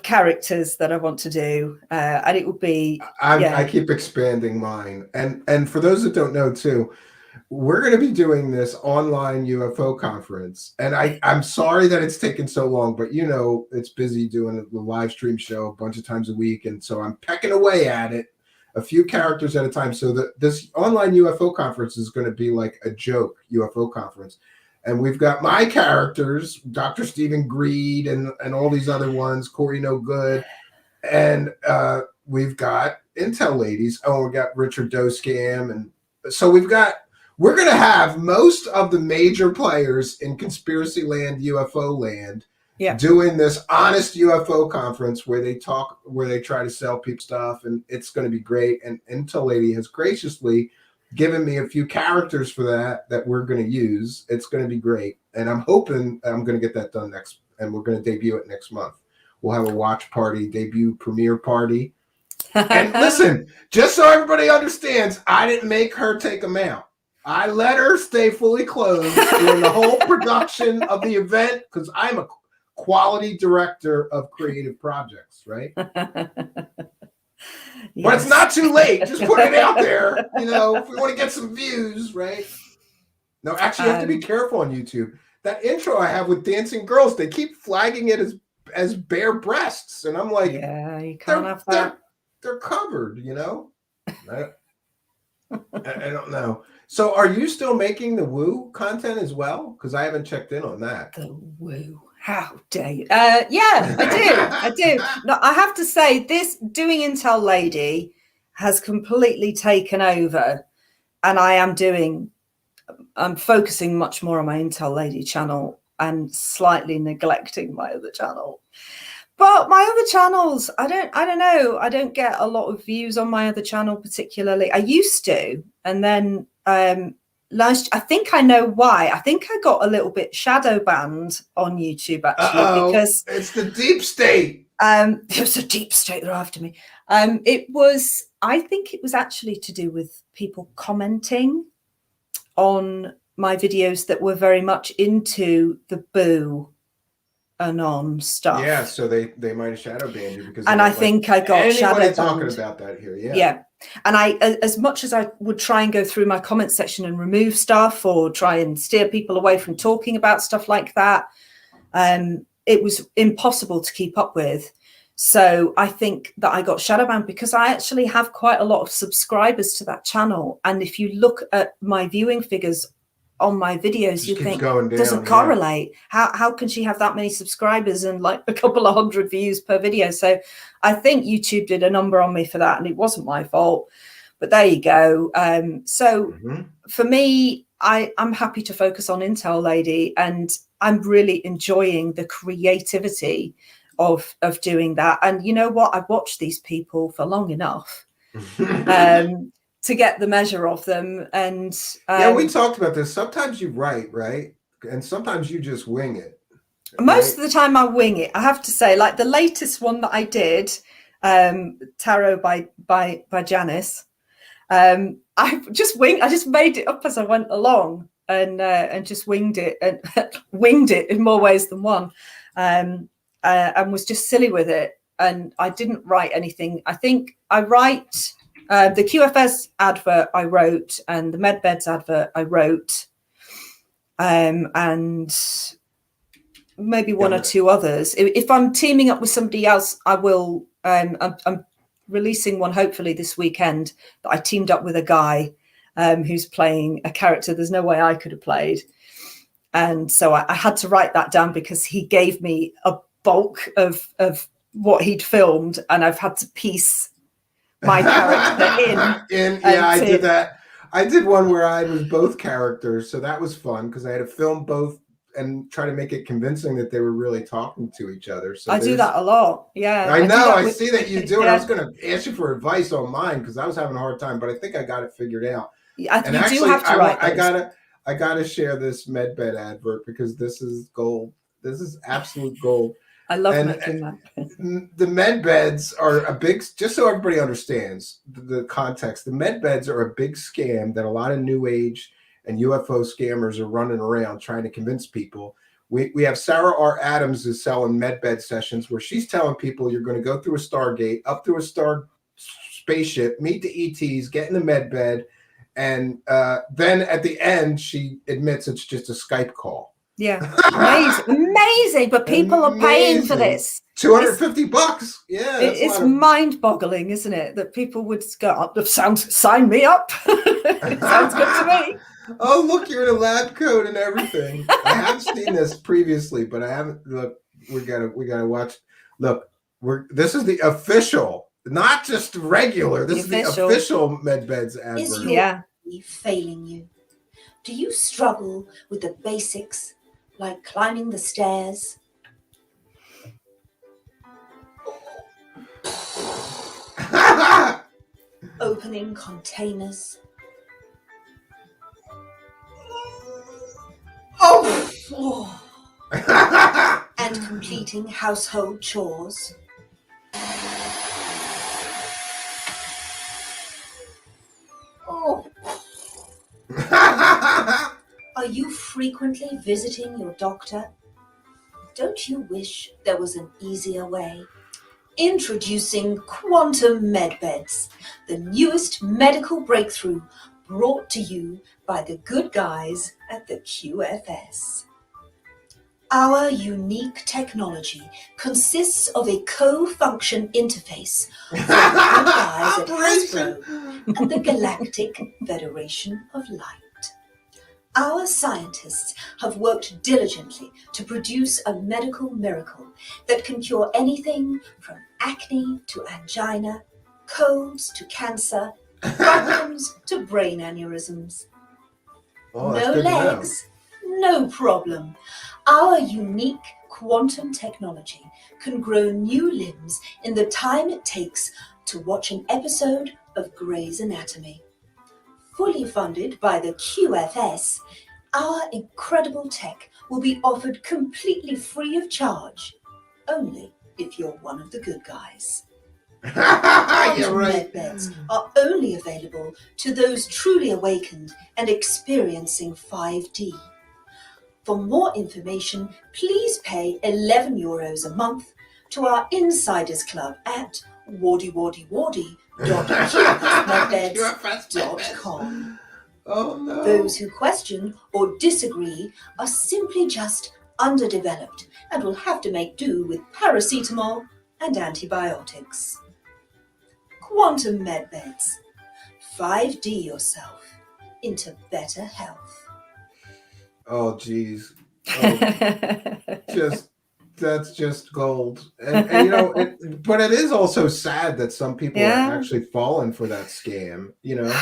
characters that I want to do, and it would be. I keep expanding mine, and for those that don't know too, we're going to be doing this online UFO conference, and I'm sorry that it's taken so long, but you know it's busy doing the live stream show a bunch of times a week, and so I'm pecking away at it, a few characters at a time. So this online UFO conference is going to be like a joke UFO conference. And we've got my characters, Dr. Stephen Greed and all these other ones, Corey No Good. And we've got Intel ladies. Oh, we got Richard Doe Scam. And so we're going to have most of the major players in conspiracy land, UFO land, doing this honest UFO conference where they try to sell people stuff. And it's going to be great. And Intel lady has graciously given me a few characters for that we're going to use. It's going to be great. And I'm hoping I'm going to get that done next, and we're going to debut it next month. We'll have a watch party, debut premiere party. And listen, just so everybody understands, I didn't make her take them out. I let her stay fully clothed during the whole production of the event because I'm a quality director of creative projects, right? Yes. But it's not too late. Just put it out there. You know, if we want to get some views, right? No, actually, you have to be careful on YouTube. That intro I have with dancing girls, they keep flagging it as as bare breasts, and I'm like, yeah, you can't have that. They're covered, you know. I don't know. So, are you still making the woo content as well? Because I haven't checked in on that. The woo. How dare you? Yeah, I do. No, I have to say, this doing Intel Lady has completely taken over, and I'm focusing much more on my Intel Lady channel and slightly neglecting my other channel. But my other channels, I don't know. I don't get a lot of views on my other channel particularly. I used to, and then I think I know why. I think I got a little bit shadow banned on YouTube actually because it's the deep state. It was a deep state. They're after me. I think it was actually to do with people commenting on my videos that were very much into the boo anon stuff. Yeah, so they might have shadow banned you because. And I think I got shadow banned. Talking about that here, yeah. Yeah, and I, as much as I would try and go through my comment section and remove stuff or try and steer people away from talking about stuff like that, it was impossible to keep up with. So I think that I got shadow banned because I actually have quite a lot of subscribers to that channel. And if you look at my viewing figures on my videos, you think it doesn't correlate. How can she have that many subscribers and like a couple of hundred views per video? So I think YouTube did a number on me for that, and it wasn't my fault. But there you go. For me, I'm happy to focus on Intel Lady, and I'm really enjoying the creativity of doing that. And you know what? I've watched these people for long enough to get the measure of them. And yeah, we talked about this. Sometimes you write, right? And sometimes you just wing it. Most of the time I wing it. I have to say, like the latest one that I did, Tarot by Janice. I just made it up as I went along and just winged it and winged it in more ways than one. And was just silly with it. And I didn't write anything. I think I write the QFS advert I wrote, and the MedBeds advert I wrote, and maybe one or two others. If I'm teaming up with somebody else, I will. I'm releasing one hopefully this weekend that I teamed up with a guy who's playing a character there's no way I could have played. And so I had to write that down because he gave me a bulk of what he'd filmed, and I've had to piece my character in. Yeah, I did that. I did one where I was both characters, so that was fun because I had to film both and try to make it convincing that they were really talking to each other. So I do that a lot. Yeah, I know. I see that you do it. I was going to ask you for advice on mine because I was having a hard time, but I think I got it figured out. You do have to write those. I gotta share this MedBed advert because this is gold. This is absolute gold. I love making that. The MedBeds are a big, just so everybody understands the context, the MedBeds are a big scam that a lot of new age and UFO scammers are running around trying to convince people. We have Sarah R. Adams is selling MedBed sessions where she's telling people you're going to go through a Stargate, up through a star spaceship, meet the ETs, get in the MedBed, and then at the end she admits it's just a Skype call. Yeah, amazing. But people are paying for this. $250. Yeah, it's mind-boggling, isn't it? That people would go, sign me up. It sounds good to me. Oh, look, you're in a lab coat and everything. I have seen this previously, but I haven't. Look, we gotta watch. Look, this is the official, not just regular. This is the official MedBeds advert. Is your belief failing you? Do you struggle with the basics, like climbing the stairs? Opening containers? Oh! And completing household chores? Oh! Are you frequently visiting your doctor? Don't you wish there was an easier way? Introducing Quantum MedBeds, the newest medical breakthrough brought to you by the good guys at the QFS. Our unique technology consists of a co-function interface for our guys at Hasbro and the Galactic Federation of Light. Our scientists have worked diligently to produce a medical miracle that can cure anything from acne to angina, colds to cancer, problems to brain aneurysms. Oh, that's No good to know. legs, no problem. Our unique quantum technology can grow new limbs in the time it takes to watch an episode of Grey's Anatomy. Fully funded by the QFS, our incredible tech will be offered completely free of charge, only if you're one of the good guys. Quantum medbeds are only available to those truly awakened and experiencing 5D. For more information, please pay €11 a month to our Insiders Club at wardywardy.qfsmedbeds.com. Oh no. Those who question or disagree are simply just underdeveloped and will have to make do with paracetamol and antibiotics. Quantum medbeds. 5D yourself into better health. Oh geez. Oh, that's just gold. And you know, but it is also sad that some people are actually falling for that scam, you know.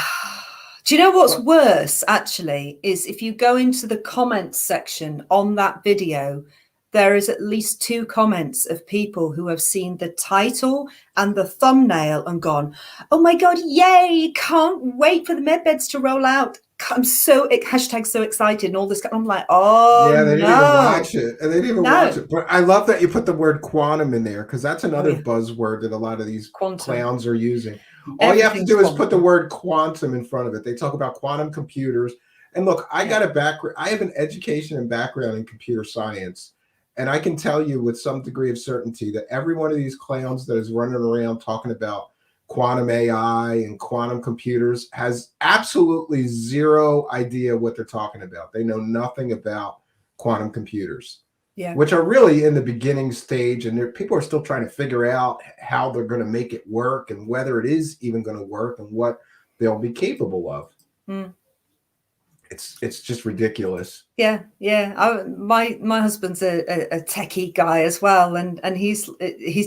Do you know what's worse, actually, is if you go into the comments section on that video, there is at least 2 comments of people who have seen the title and the thumbnail and gone, oh my God, yay, can't wait for the medbeds to roll out. I'm so excited and all this. I'm like, oh, yeah, they didn't even watch it. And they didn't even watch it. But I love that you put the word quantum in there, because that's another buzzword that a lot of these clowns are using. All you have to do is put the word quantum in front of it. They talk about quantum computers. And look, I got a background. I have an education and background in computer science. And I can tell you with some degree of certainty that every one of these clowns that is running around talking about quantum AI and quantum computers has absolutely zero idea what they're talking about. They know nothing about quantum computers, which are really in the beginning stage, and people are still trying to figure out how they're going to make it work and whether it is even going to work and what they'll be capable of. It's just ridiculous. Yeah. My husband's a techie guy as well, and he's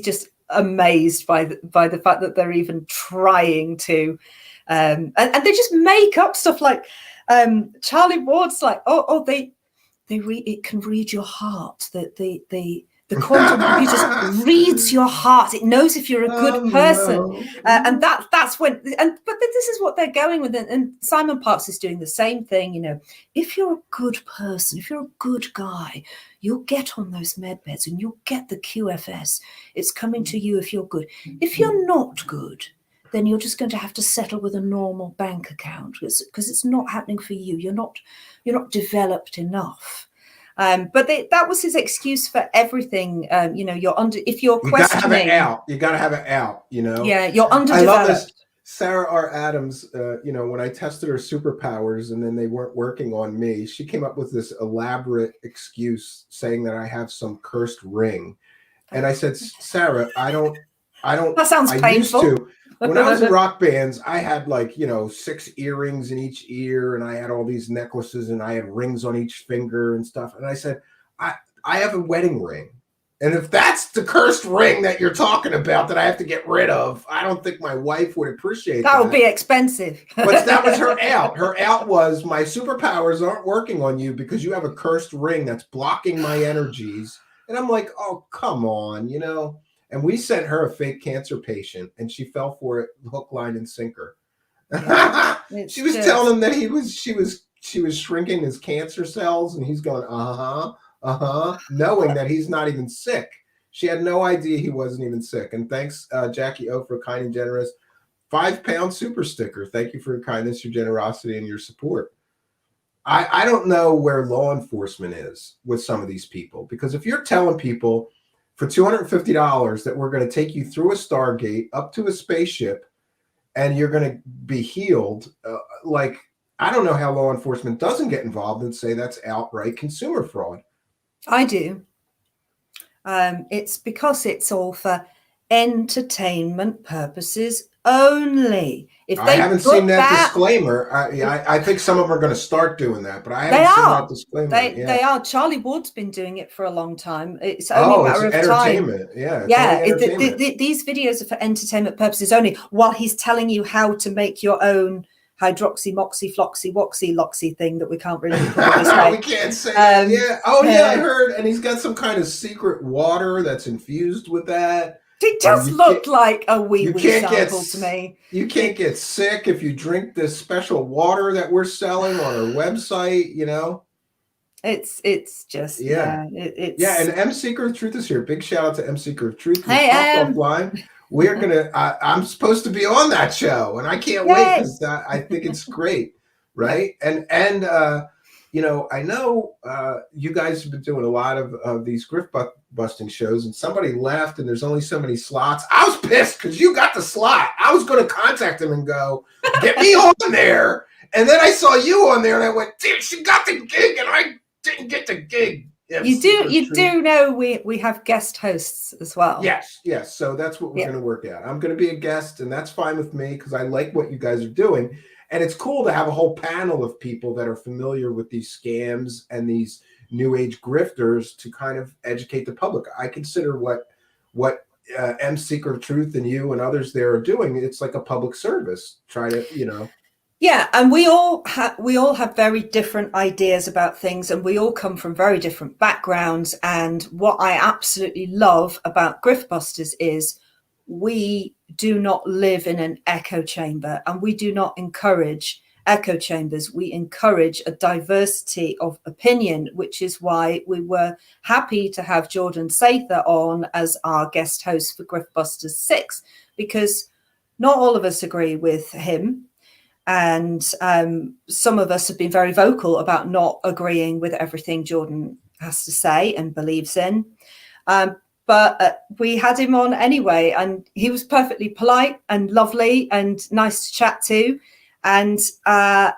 just amazed by the fact that they're even trying to, and they just make up stuff like Charlie Ward's like, it can read your heart. That the quantum computer reads your heart. It knows if you're a good person, and that's when. But this is what they're going with, and Simon Parkes is doing the same thing. You know, if you're a good person, if you're a good guy, you'll get on those medbeds and you'll get the QFS. It's coming to you if you're good. If you're not good, then you're just going to have to settle with a normal bank account because it's not happening for you. You're not developed enough. But that was his excuse for everything. You know, if you're questioning, you gotta have it out. You know, you're underdeveloped. I love this. Sarah R. Adams, you know, when I tested her superpowers and then they weren't working on me, she came up with this elaborate excuse saying that I have some cursed ring, and I said, Sarah, I don't. That sounds painful. Used to. When I was in rock bands, I had 6 earrings in each ear, and I had all these necklaces, and I had rings on each finger and stuff. And I said, I have a wedding ring. And if that's the cursed ring that you're talking about that I have to get rid of, I don't think my wife would appreciate that. That would be expensive. But that was her out. Her out was, my superpowers aren't working on you because you have a cursed ring that's blocking my energies. And I'm like, oh, come on, you know. And we sent her a fake cancer patient, and she fell for it hook, line, and sinker. Yeah, she was telling him that she was shrinking his cancer cells, and he's going, knowing that he's not even sick. She had no idea he wasn't even sick. And thanks, Jackie O, for kind and generous £5 super sticker. Thank you for your kindness, your generosity, and your support. I don't know where law enforcement is with some of these people, because if you're telling people for $250 that we're going to take you through a Stargate up to a spaceship and you're going to be healed, I don't know how law enforcement doesn't get involved and say that's outright consumer fraud. I do. It's because it's all for entertainment purposes only. If I they haven't put seen that that, disclaimer. I think some of them are going to start doing that, but I they haven't seen that are. disclaimer. Yeah. They are. Charlie Ward's been doing it for a long time. It's only a Oh, it's matter of time. entertainment. Yeah, it's Yeah, only entertainment. these videos are for entertainment purposes only, while he's telling you how to make your own hydroxy, moxy, floxy, woxy, loxy thing that we can't really probably say. We can't say that. Yeah. Oh, yeah, I heard. And he's got some kind of secret water that's infused with that. It does look like a wee sample to me. You can't get sick if you drink this special water that we're selling on our website, you know? It's just, yeah. It's yeah, and M Seeker of Truth is here. Big shout out to M Seeker of Truth. We Hey, talked offline. We're gonna. I'm supposed to be on that show, and I can't wait because I think it's great, right? And you know, I know you guys have been doing a lot of these grift busting shows, and somebody left, and there's only so many slots. I was pissed because you got the slot. I was going to contact him and go, get me on there, and then I saw you on there, and I went, dude, she got the gig, and I didn't get the gig. You do know we have guest hosts as well. Yes. So that's what we're going to work out. I'm going to be a guest, and that's fine with me because I like what you guys are doing. And it's cool to have a whole panel of people that are familiar with these scams and these new age grifters to kind of educate the public. I consider what M Seeker of Truth and you and others there are doing. It's like a public service. Try to, you know. Yeah, and we all have very different ideas about things, and we all come from very different backgrounds. And what I absolutely love about Griftbusters is we do not live in an echo chamber, and we do not encourage echo chambers. We encourage a diversity of opinion, which is why we were happy to have Jordan Sather on as our guest host for Griftbusters 6, because not all of us agree with him. And some of us have been very vocal about not agreeing with everything Jordan has to say and believes in. But we had him on anyway, and he was perfectly polite and lovely and nice to chat to. And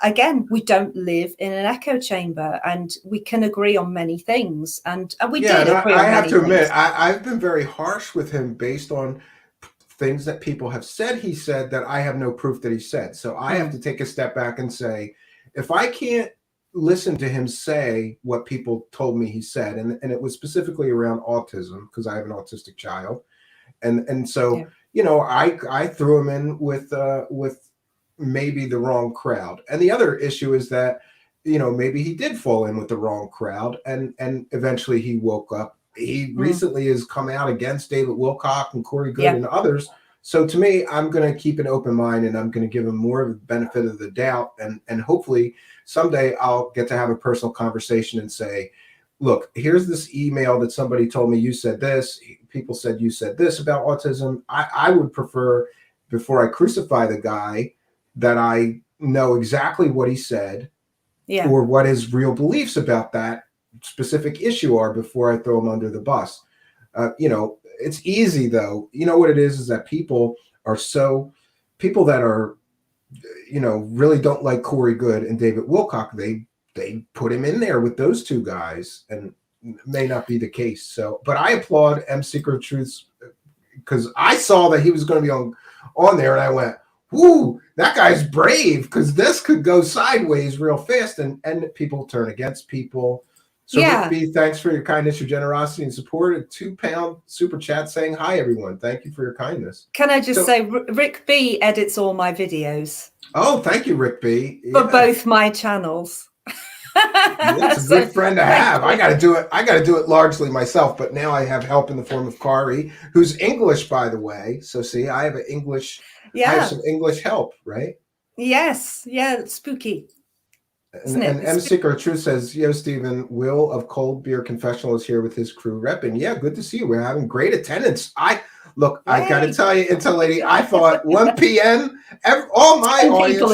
again, we don't live in an echo chamber, and we can agree on many things. And we did agree on many things. I have to admit, I've been very harsh with him based on things that people have said he said that I have no proof that he said. So I have to take a step back and say, if I can't listen to him say what people told me he said, and it was specifically around autism, because I have an autistic child. And so, you know, I threw him in with maybe the wrong crowd. And the other issue is that, you know, maybe he did fall in with the wrong crowd, and eventually he woke up. He recently has come out against David Wilcock and Corey Good and others. So to me, I'm going to keep an open mind, and I'm going to give him more of the benefit of the doubt. And hopefully someday I'll get to have a personal conversation and say, look, here's this email that somebody told me you said this. People said you said this about autism. I would prefer, before I crucify the guy, that I know exactly what he said or what his real beliefs about that specific issue are before I throw him under the bus. You know, it's easy though. You know what it is that people that are, you know, really don't like Corey Good and David Wilcock. They put him in there with those two guys, and it may not be the case. So, but I applaud M Seeker of Truth, because I saw that he was going to be on there, and I went, "Whoo, that guy's brave," because this could go sideways real fast, and people turn against people. So Rick B, thanks for your kindness, your generosity, and support. A £2 super chat saying, hi, everyone. Thank you for your kindness. Can I just say, Rick B edits all my videos. Oh, thank you, Rick B. For both my channels. That's a good friend to have. I got to do it. I got to do it largely myself, but now I have help in the form of Kari, who's English, by the way. So see, I have I have some English help, right? Yes. Yeah. It's spooky. And M Seeker of Truth says, yo, Stephen, Will of Cold Beer Confessional is here with his crew repping. Yeah, good to see you. We're having great attendance. I got to tell you, Intel Lady, I thought 1 p.m. All my audience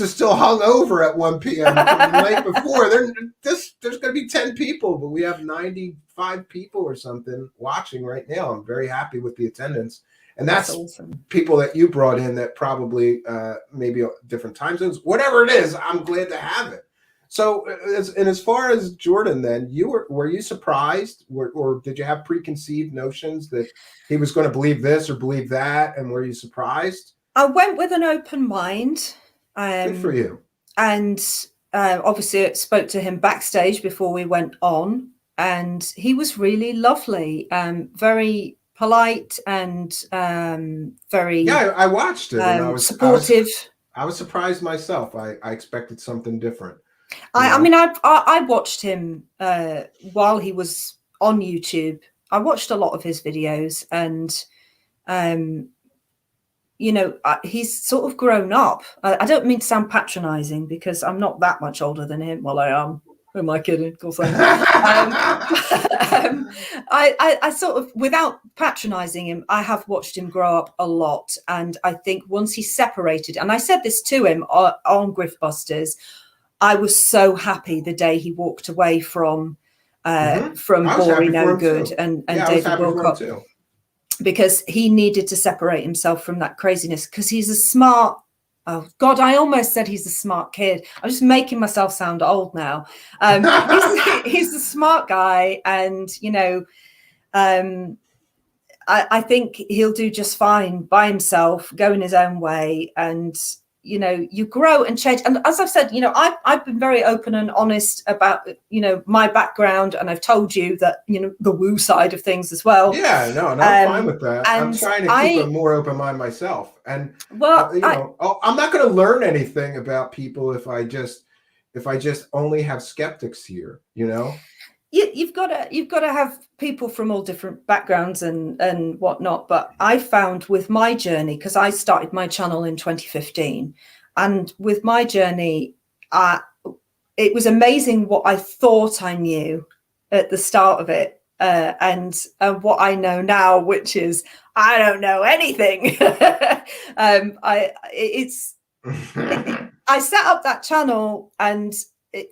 is still hung over at 1 p.m. from the night before. There's going to be 10 people, but we have 95 people or something watching right now. I'm very happy with the attendance. And that's awesome. People that you brought in that probably maybe different time zones, whatever it is, I'm glad to have it. So, as far as Jordan, then were you surprised, or did you have preconceived notions that he was going to believe this or believe that, and were you surprised? I went with an open mind. Good for you. And obviously, I spoke to him backstage before we went on, and he was really lovely, very polite, and very I watched it, and supportive. I was surprised myself. I expected something different. I mean, I watched him while he was on YouTube. I watched a lot of his videos, and he's sort of grown up. I don't mean to sound patronizing, because I'm not that much older than him. Well, I am. Who am I kidding? Of course I am. I sort of, without patronizing him, I have watched him grow up a lot. And I think once he separated, and I said this to him on Griftbusters, I was so happy the day he walked away from Boring No Good and David Wilcock, because he needed to separate himself from that craziness, because he's a smart, oh God, I almost said he's a smart kid. I'm just making myself sound old now. He's a smart guy, and, I think he'll do just fine by himself, go in his own way, and you grow and change. And as I've said, I've been very open and honest about, my background, and I've told you that, the woo side of things as well. Yeah, no, I'm fine with that. I'm trying to keep a more open mind myself. And I'm not going to learn anything about people if I just only have skeptics here, You've got to have people from all different backgrounds and whatnot. But I found with my journey, because I started my channel in 2015, and with my journey, it was amazing what I thought I knew at the start of it, and what I know now, which is I don't know anything. I set up that channel, and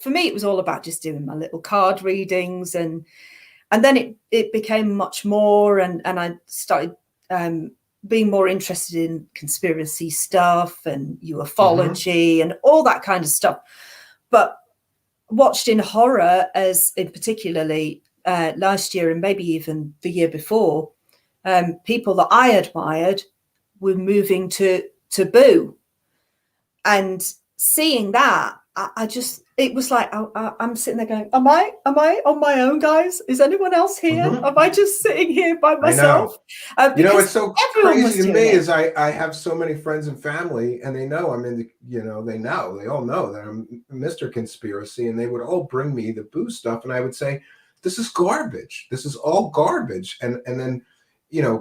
for me, it was all about just doing my little card readings, and then it became much more, and I started being more interested in conspiracy stuff and ufology and all that kind of stuff. But watched in horror, as in particularly last year and maybe even the year before, people that I admired were moving to taboo, and seeing that, it was like, I'm sitting there going, am I on my own, guys? Is anyone else here? Am I just sitting here by myself? It's so crazy to me is I have so many friends and family, and they know I'm in the, they all know that I'm Mr. Conspiracy, and they would all bring me the boo stuff, and I would say, this is garbage. This is all garbage. And then,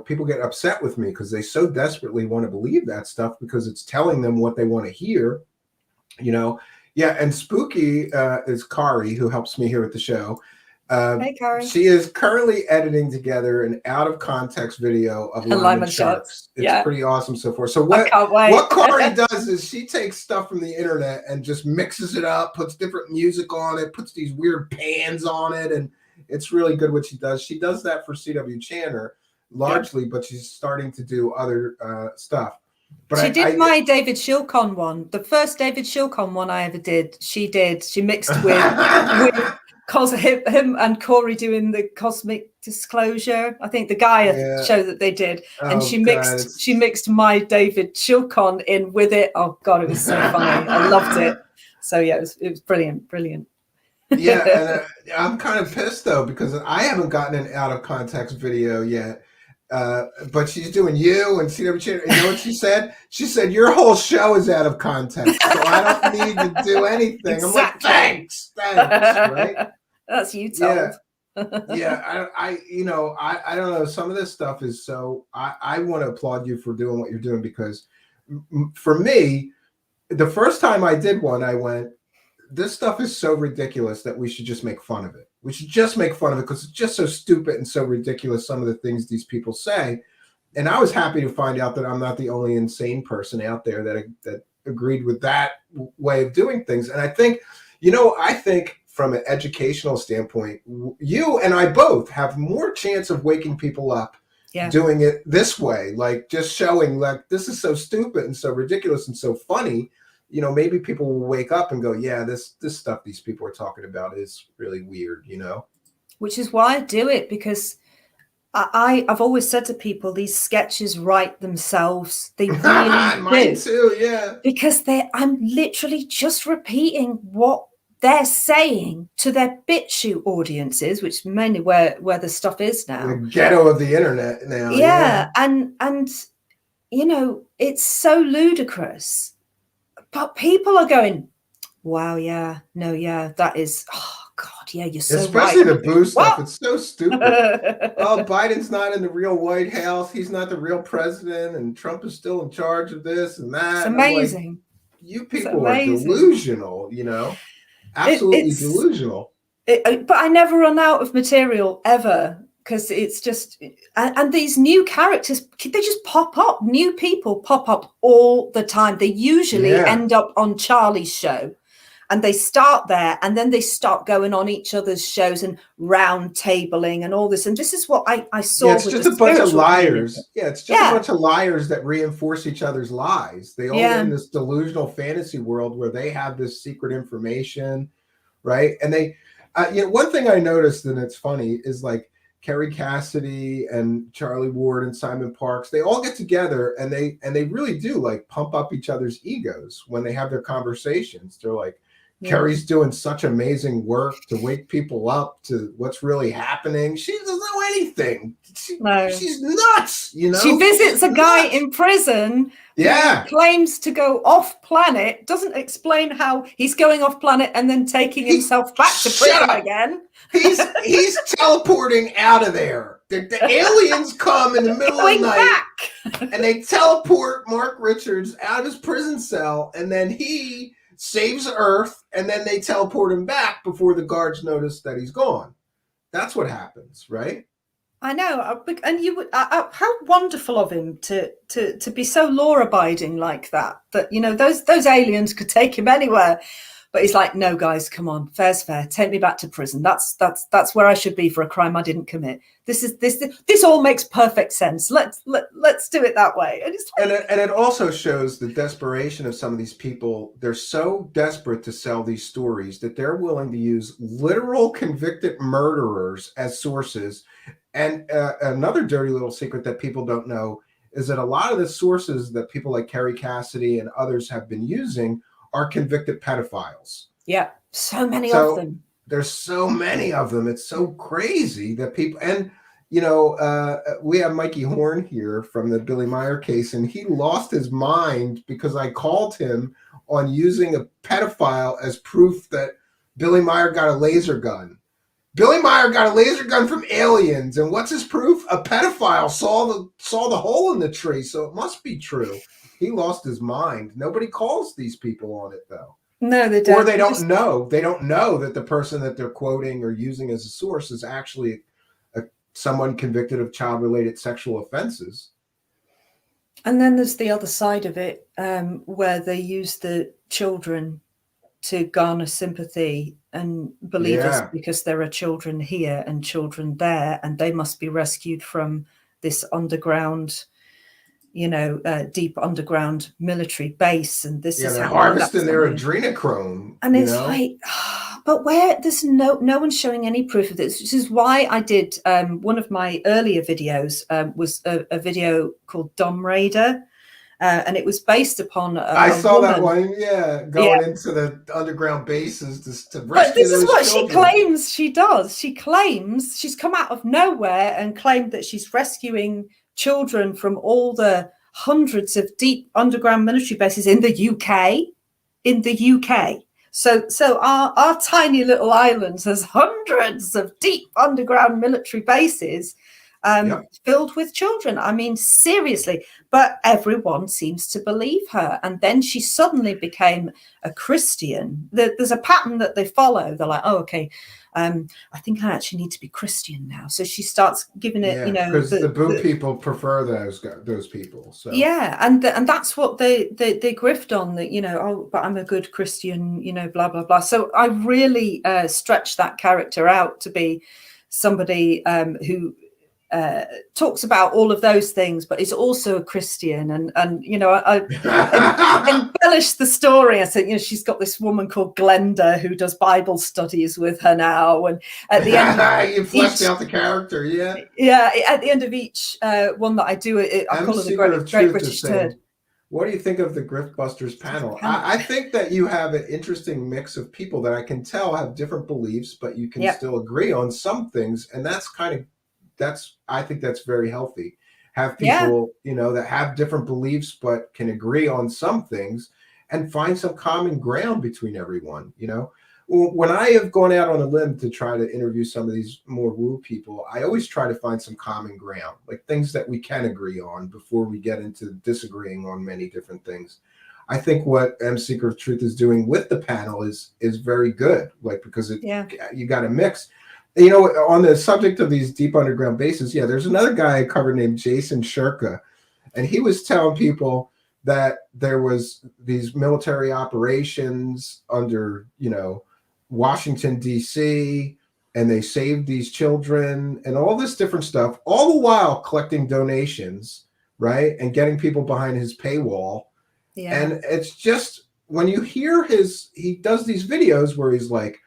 people get upset with me because they so desperately want to believe that stuff because it's telling them what they want to hear, Yeah, and Spooky is Kari, who helps me here at the show. Hey, Kari. She is currently editing together an out-of-context video of Lyman Sharks. It's pretty awesome so far. So what Kari does is she takes stuff from the internet and just mixes it up, puts different music on it, puts these weird pans on it, and it's really good what she does. She does that for CW Channer largely, but she's starting to do other stuff. But she did my David Shilcon one. The first David Shilcon one I ever did, she mixed with him and Corey doing the Cosmic Disclosure. I think the Gaia show that they did. And she mixed my David Shilcon in with it. Oh God, it was so funny. I loved it. So yeah, it was brilliant. Yeah, and I'm kind of pissed though, because I haven't gotten an out of context video yet. But she's doing you and CW Channer. You know what she said? She said, your whole show is out of context, so I don't need to do anything. Exactly. I'm like, thanks, right? That's you told. Yeah. I don't know. Some of this stuff is so, I want to applaud you for doing what you're doing, because for me, the first time I did one, I went, this stuff is so ridiculous that we should just make fun of it. We should just make fun of it because it's just so stupid and so ridiculous, some of the things these people say. And I was happy to find out that I'm not the only insane person out there that agreed with that way of doing things. And I think, from an educational standpoint, you and I both have more chance of waking people up doing it this way, like just showing like this is so stupid and so ridiculous and so funny you know, maybe people will wake up and go, yeah, this stuff these people are talking about is really weird, you know? Which is why I do it, because I've always said to people, these sketches write themselves. They really Mine do. too, yeah. Because I'm literally just repeating what they're saying to their BitChute audiences, which is mainly where the stuff is now. The ghetto of the internet now. Yeah. And you know, it's so ludicrous. But people are going, wow, yeah, no, yeah, that is, oh God, yeah, you're so Especially right. the boo stuff. What? It's so stupid. Oh, Biden's not in the real White House. He's not the real president, and Trump is still in charge of this and that. It's And I'm like, amazing. you people are amazing. delusional, you know? Absolutely delusional. But I never run out of material ever, because it's just, and these new characters, they just pop up. New people pop up all the time. They usually end up on Charlie's show, and they start there, and then they start going on each other's shows and round tabling and all this. And this is what I saw. Yeah, it's just a bunch of liars. Yeah, it's just a bunch of liars that reinforce each other's lies. They all live in this delusional fantasy world where they have this secret information, right? And they, you know, one thing I noticed, and it's funny, is like Kari Cassidy and Charlie Ward and Simon Parks, they all get together and they really do like pump up each other's egos when they have their conversations. They're like, Kari's doing such amazing work to wake people up to what's really happening. She doesn't know anything. She's nuts, you know? She visits a guy in prison who claims to go off planet, doesn't explain how he's going off planet and then taking himself back to prison again. He's teleporting out of there. The aliens come in the middle of the night and they teleport Mark Richards out of his prison cell, and then he saves Earth, and then they teleport him back before the guards notice that he's gone. That's what happens, right? I know, and you would. How wonderful of him to be so law-abiding like that. That, you know, those aliens could take him anywhere, but he's like, no, guys, come on, fair's fair. Take me back to prison. That's where I should be for a crime I didn't commit. This all makes perfect sense. Let's do it that way. And it's like, and it also shows the desperation of some of these people. They're so desperate to sell these stories that they're willing to use literal convicted murderers as sources. And another dirty little secret that people don't know is that a lot of the sources that people like Kari Cassidy and others have been using are convicted pedophiles. Yeah, so many of them. There's so many of them. It's so crazy that people, and you know, we have Mikey Horn here from the Billy Meyer case, and he lost his mind because I called him on using a pedophile as proof that Billy Meyer got a laser gun. Billy Meyer got a laser gun from aliens, and what's his proof? A pedophile saw the hole in the tree, so it must be true. He lost his mind. Nobody calls these people on it, though. No, they don't. Or they don't know. They don't know that the person that they're quoting or using as a source is actually someone convicted of child-related sexual offenses. And then there's the other side of it, where they use the children to garner sympathy and believe us because there are children here and children there, and they must be rescued from this underground, you know, deep underground military base, and this is they're harvesting their adrenochrome, and it's like, but where there's no one's showing any proof of this, which is why I did one of my earlier videos was a video called Dom Raider, and it was based upon I saw that one, going into the underground bases to rescue. But this is what children. She claims she does. She claims she's come out of nowhere and claimed that she's rescuing children from all the hundreds of deep underground military bases in the UK. So our tiny little island has hundreds of deep underground military bases filled with children. I mean, seriously, but everyone seems to believe her. And then she suddenly became a Christian. There's a pattern that they follow. They're like, oh, okay, I think I actually need to be Christian now. So she starts giving it, you know, because the boo people prefer those people. So and that's what they grift on, that, you know, oh, but I'm a good Christian, you know, blah blah blah. So I really stretched that character out to be somebody who talks about all of those things, but is also a Christian. And you know, I embellished the story. I said, you know, she's got this woman called Glenda who does Bible studies with her now. And at the end of you fleshed out the character, yeah. At the end of each one that I do, I call it the Great British Turd. What do you think of the Griftbusters panel? I think that you have an interesting mix of people that I can tell have different beliefs, but you can still agree on some things, and I think that's very healthy. Have people, you know, that have different beliefs but can agree on some things and find some common ground between everyone. You know, when I have gone out on a limb to try to interview some of these more woo people, I always try to find some common ground, like things that we can agree on before we get into disagreeing on many different things. I think what M Seeker of Truth is doing with the panel is very good, like, because you got to mix. You know, on the subject of these deep underground bases, there's another guy I covered named Jason Shirka, and he was telling people that there was these military operations under, you know, Washington, D.C., and they saved these children and all this different stuff, all the while collecting donations, right, and getting people behind his paywall. Yeah. And it's just, when you hear he does these videos where he's like,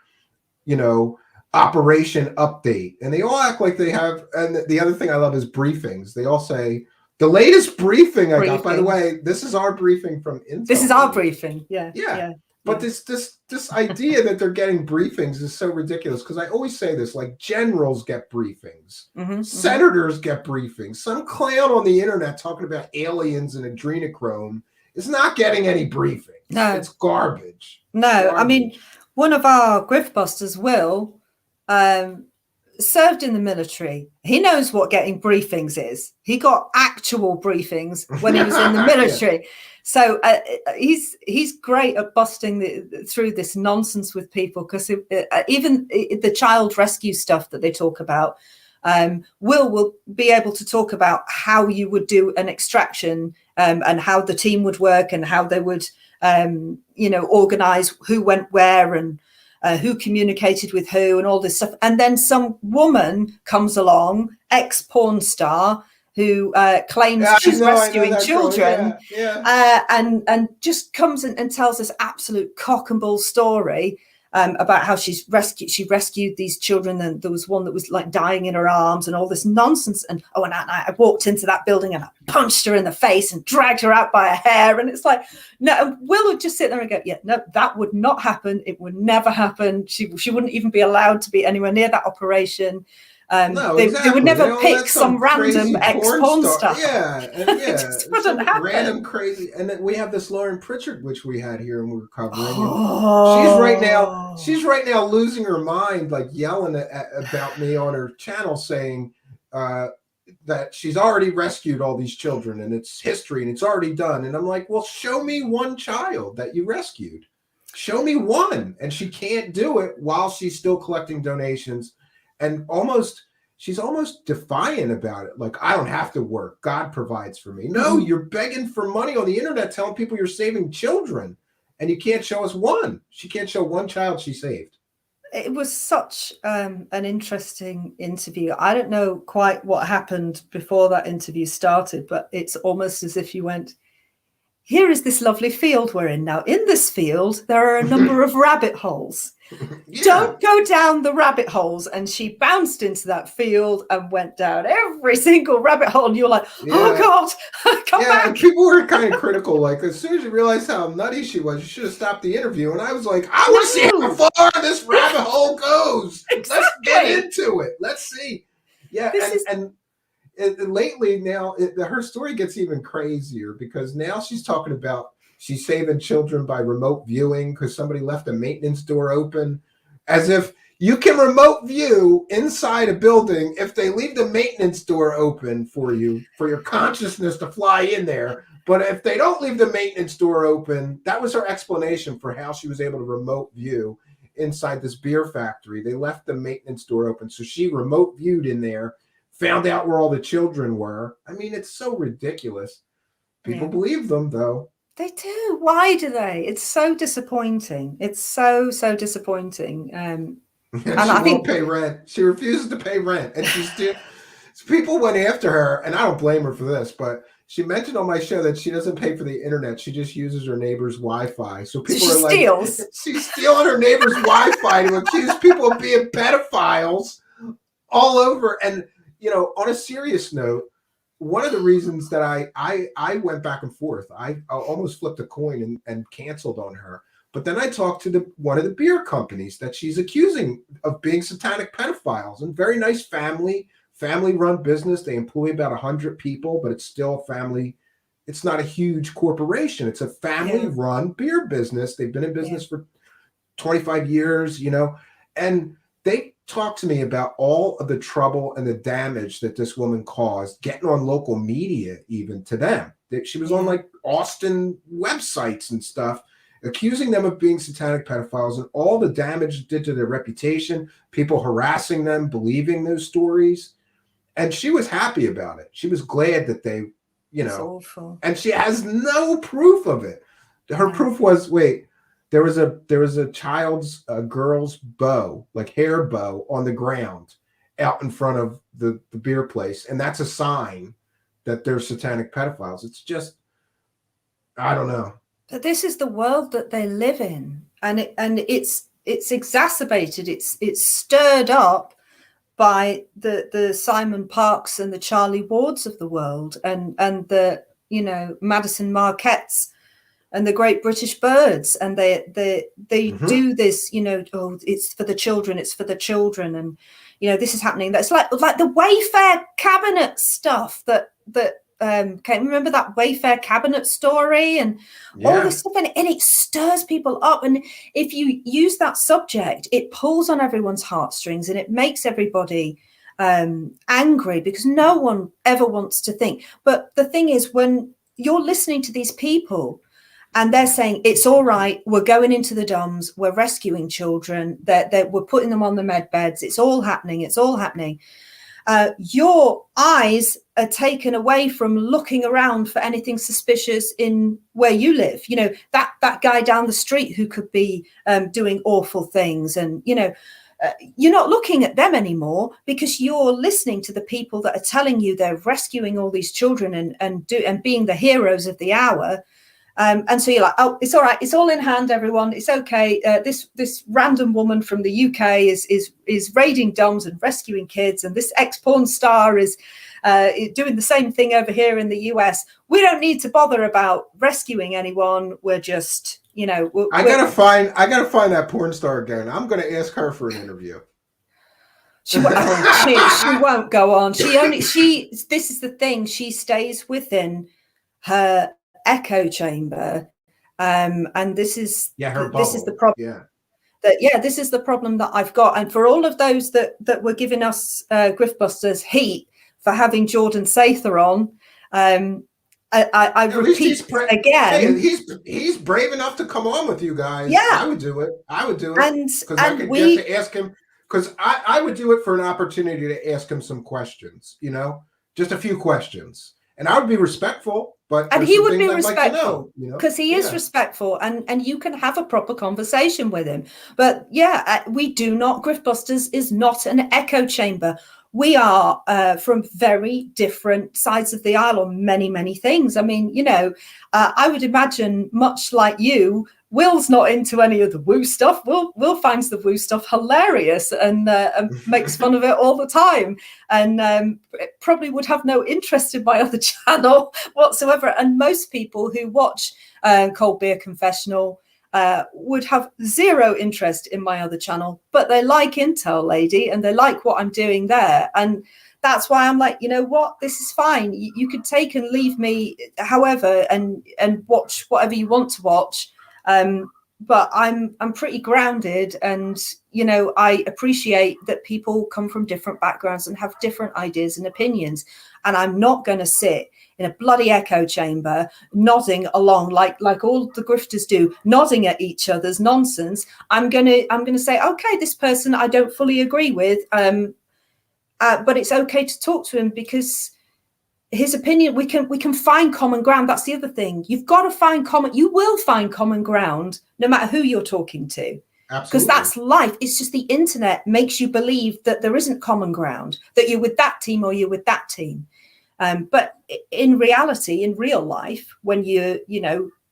you know, Operation Update, and they all act like they have. And the other thing I love is briefings. They all say, the latest briefing I got, by the way, this is our briefing from Intel. This is our briefing. Yeah. But this idea that they're getting briefings is so ridiculous, because I always say this, like, generals get briefings, senators get briefings. Some clown on the internet talking about aliens and adrenochrome is not getting any briefings. No, it's garbage. I mean, one of our Griftbusters, Will, served in the military. He knows what getting briefings is. He got actual briefings when he was in the military. So he's great at busting through this nonsense with people, because even the child rescue stuff that they talk about, will be able to talk about how you would do an extraction, and how the team would work, and how they would you know, organize who went where, and who communicated with who, and all this stuff. And then some woman comes along, ex-porn star, who claims she's rescuing children, and just comes and tells this absolute cock and bull story about how she rescued these children, and there was one that was like dying in her arms, and all this nonsense. And I walked into that building and I punched her in the face and dragged her out by her hair. And it's like, no, Will would just sit there and go, yeah, no, that would not happen. It would never happen. She wouldn't even be allowed to be anywhere near that operation. No, they would never pick some random ex-porn star. It just wouldn't happen. Random crazy. And then we have this Lauren Pritchard, which we had here and we were covering. She's right now losing her mind, like yelling about me on her channel, saying that she's already rescued all these children and it's history and it's already done. And I'm like, well, show me one child that you rescued. Show me one. And she can't do it while she's still collecting donations. And she's almost defiant about it. Like, I don't have to work. God provides for me. No, you're begging for money on the internet, telling people you're saving children, and you can't show us one. She can't show one child she saved. It was such an interesting interview. I don't know quite what happened before that interview started, but it's almost as if you went, here is this lovely field we're in now. In this field, there are a number of rabbit holes. Don't go down the rabbit holes. And she bounced into that field and went down every single rabbit hole. And you're like, oh God, come back. And people were kind of critical. Like, as soon as you realized how nutty she was, you should have stopped the interview. And I was like, I want to see how far this rabbit hole goes. Exactly. Let's get into it. Let's see. Yeah. Lately now, her story gets even crazier, because now she's talking about she's saving children by remote viewing because somebody left a maintenance door open, as if you can remote view inside a building if they leave the maintenance door open for you, for your consciousness to fly in there. But if they don't leave the maintenance door open, that was her explanation for how she was able to remote view inside this beer factory. They left the maintenance door open, so she remote viewed in there, found out where all the children were. I mean, it's so ridiculous. People believe them, though. They do. Why do they? It's so disappointing. It's so disappointing. And I think pay rent. She refuses to pay rent, and she's still. people went after her, and I don't blame her for this, but she mentioned on my show that she doesn't pay for the internet. She just uses her neighbor's Wi-Fi. So So people she are like, steals. she's stealing her neighbor's Wi-Fi to accuse people of being pedophiles all over. And, on a serious note, one of the reasons that I went back and forth, I almost flipped a coin and canceled on her. But then I talked to one of the beer companies that she's accusing of being satanic pedophiles, and very nice family-run business. They employ about 100 people, but it's still a family. It's not a huge corporation. It's a family-run beer business. They've been in business for 25 years, and they talked to me about all of the trouble and the damage that this woman caused, getting on local media, even to them. That she was on like Austin websites and stuff, accusing them of being satanic pedophiles, and all the damage it did to their reputation, people harassing them, believing those stories. And she was happy about it. She was glad that they, It's awful. and she has no proof of it. Her proof was, there was a child's girl's bow, like hair bow, on the ground out in front of the beer place. And that's a sign that they're satanic pedophiles. It's just, I don't know. But this is the world that they live in, and it's exacerbated. It's stirred up by the Simon Parks and the Charlie Wards of the world, and the Madison Marquettes and the Great British Birds, and they do this, it's for the children, and this is happening. That's like the Wayfair cabinet stuff that can't remember that Wayfair cabinet story and all this stuff, and it stirs people up. And if you use that subject, it pulls on everyone's heartstrings, and it makes everybody angry, because no one ever wants to think. But the thing is, when you're listening to these people and they're saying, it's all right, we're going into the DOMs, we're rescuing children, we're putting them on the med beds, it's all happening. Your eyes are taken away from looking around for anything suspicious in where you live. That guy down the street who could be doing awful things, and you're not looking at them anymore, because you're listening to the people that are telling you they're rescuing all these children and being the heroes of the hour. And so you're like, oh, it's all right, it's all in hand, everyone, it's okay. This random woman from the UK is raiding DOMs and rescuing kids, and this ex-porn star is doing the same thing over here in the US. We don't need to bother about rescuing anyone. We're just, I gotta find that porn star again. I'm gonna ask her for an interview. She won't go on. This is the thing, she stays within her echo chamber, and this is this is the problem. This is the problem that I've got. And for all of those that were giving us Griftbusters heat for having Jordan Sather on, I repeat again. Hey, he's brave enough to come on with you guys. Yeah, I would do it. Because I could get to ask him. Because I would do it for an opportunity to ask him some questions. Just a few questions, and I would be respectful. And he would be respectful, because he is respectful, and you can have a proper conversation with him. But we do not. Griftbusters is not an echo chamber. We are from very different sides of the aisle on many, many things. I mean, I would imagine, much like you, Will's not into any of the woo stuff. Will finds the woo stuff hilarious and makes fun of it all the time, and probably would have no interest in my other channel whatsoever. And most people who watch Cold Beer Confessional would have zero interest in my other channel, but they like Intel Lady and they like what I'm doing there. And that's why I'm like, this is fine. You could take and leave me however and watch whatever you want to watch. But I'm pretty grounded, and I appreciate that people come from different backgrounds and have different ideas and opinions, and I'm not going to sit in a bloody echo chamber nodding along like all the grifters do, nodding at each other's nonsense. I'm gonna say, okay, this person I don't fully agree with, but it's okay to talk to him, because his opinion, we can find common ground. That's the other thing. You've got to find you will find common ground no matter who you're talking to. because that's life. It's just the internet makes you believe that there isn't common ground, that you're with that team or you're with that team. But in reality, in real life, when you're,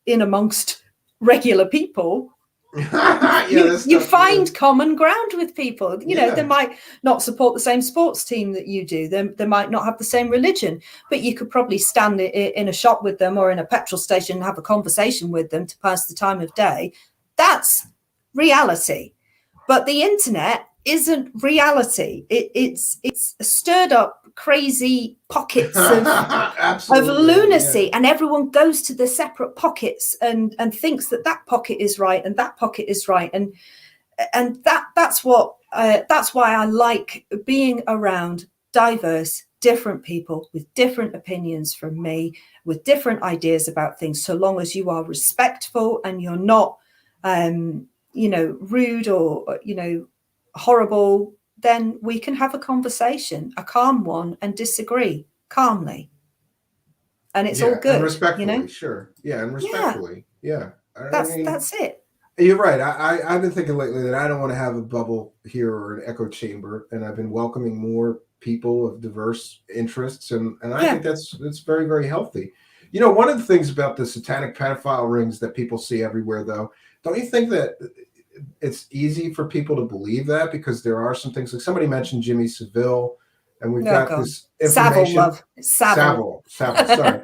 in amongst regular people, you find common ground with people. They might not support the same sports team that you do. They might not have the same religion, but you could probably stand in a shop with them or in a petrol station and have a conversation with them to pass the time of day. That's reality. But the internet isn't reality. It's stirred up crazy pockets of lunacy, and everyone goes to their separate pockets and thinks that pocket is right and that pocket is right, and that's why I like being around diverse, different people with different opinions from me, with different ideas about things, so long as you are respectful and you're not rude or horrible, then we can have a conversation, a calm one, and disagree calmly. And it's all good. And respectfully, sure. Yeah, and respectfully. Yeah. That's it. You're right. I've been thinking lately that I don't want to have a bubble here or an echo chamber, and I've been welcoming more people of diverse interests, and I think that's very, very healthy. One of the things about the satanic pedophile rings that people see everywhere, though, don't you think that it's easy for people to believe that, because there are some things, like somebody mentioned Jimmy Savile, and we've got this information. Savile, sorry.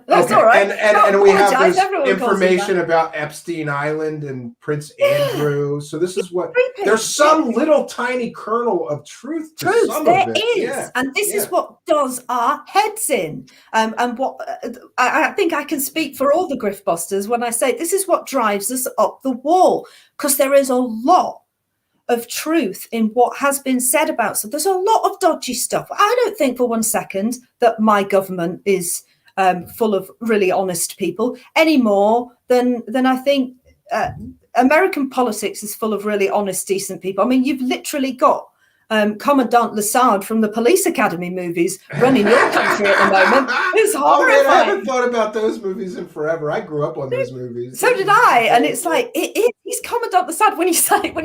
That's all right. And we have this information about Epstein Island and Prince Andrew. So this is what there's some little tiny kernel of truth to some there of it. Is. Yeah. And this is what does our heads in. And what I think I can speak for all the griftbusters when I say this is what drives us up the wall, because there is a lot of truth in what has been said about. So there's a lot of dodgy stuff. I don't think for one second that my government is full of really honest people any more than I think American politics is full of really honest, decent people. I mean, you've literally got Commandant Lassard from the Police Academy movies running your country at the moment. It's horrifying. Oh, man, I haven't thought about those movies in forever. I grew up on those movies. So did I, and it's like he's Commandant Lassard. When you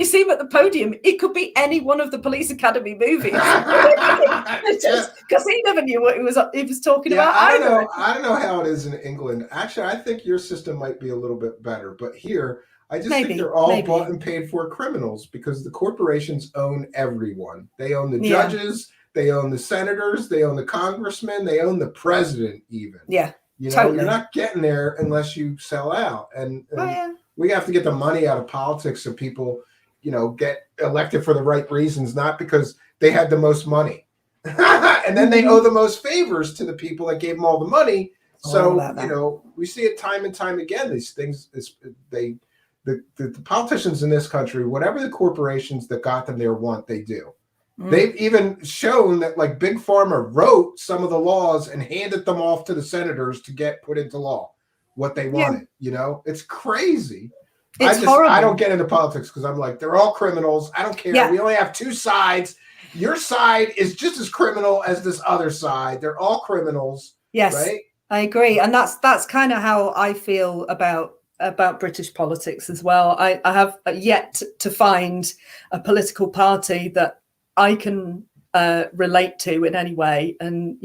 see him at the podium, it could be any one of the Police Academy movies. Because he never knew what he was talking about. I don't know how it is in England. Actually, I think your system might be a little bit better, but here, I just think they're all bought and paid for criminals, because the corporations own everyone. They own the judges, they own the senators, they own the congressmen, they own the president even. Yeah, totally. You're not getting there unless you sell out. And we have to get the money out of politics so people, get elected for the right reasons, not because they had the most money. And then they owe the most favors to the people that gave them all the money. So, we see it time and time again. These things, the politicians in this country, whatever the corporations that got them there want, they do. They've even shown that, like, Big Pharma wrote some of the laws and handed them off to the senators to get put into law, what they wanted. It's crazy. It's horrible. I don't get into politics because I'm like, they're all criminals. I don't care. Yeah. We only have two sides. Your side is just as criminal as this other side. They're all criminals. Yes, right? I agree. And that's kind of how I feel about British politics as well. I have yet to find a political party that I can relate to in any way. And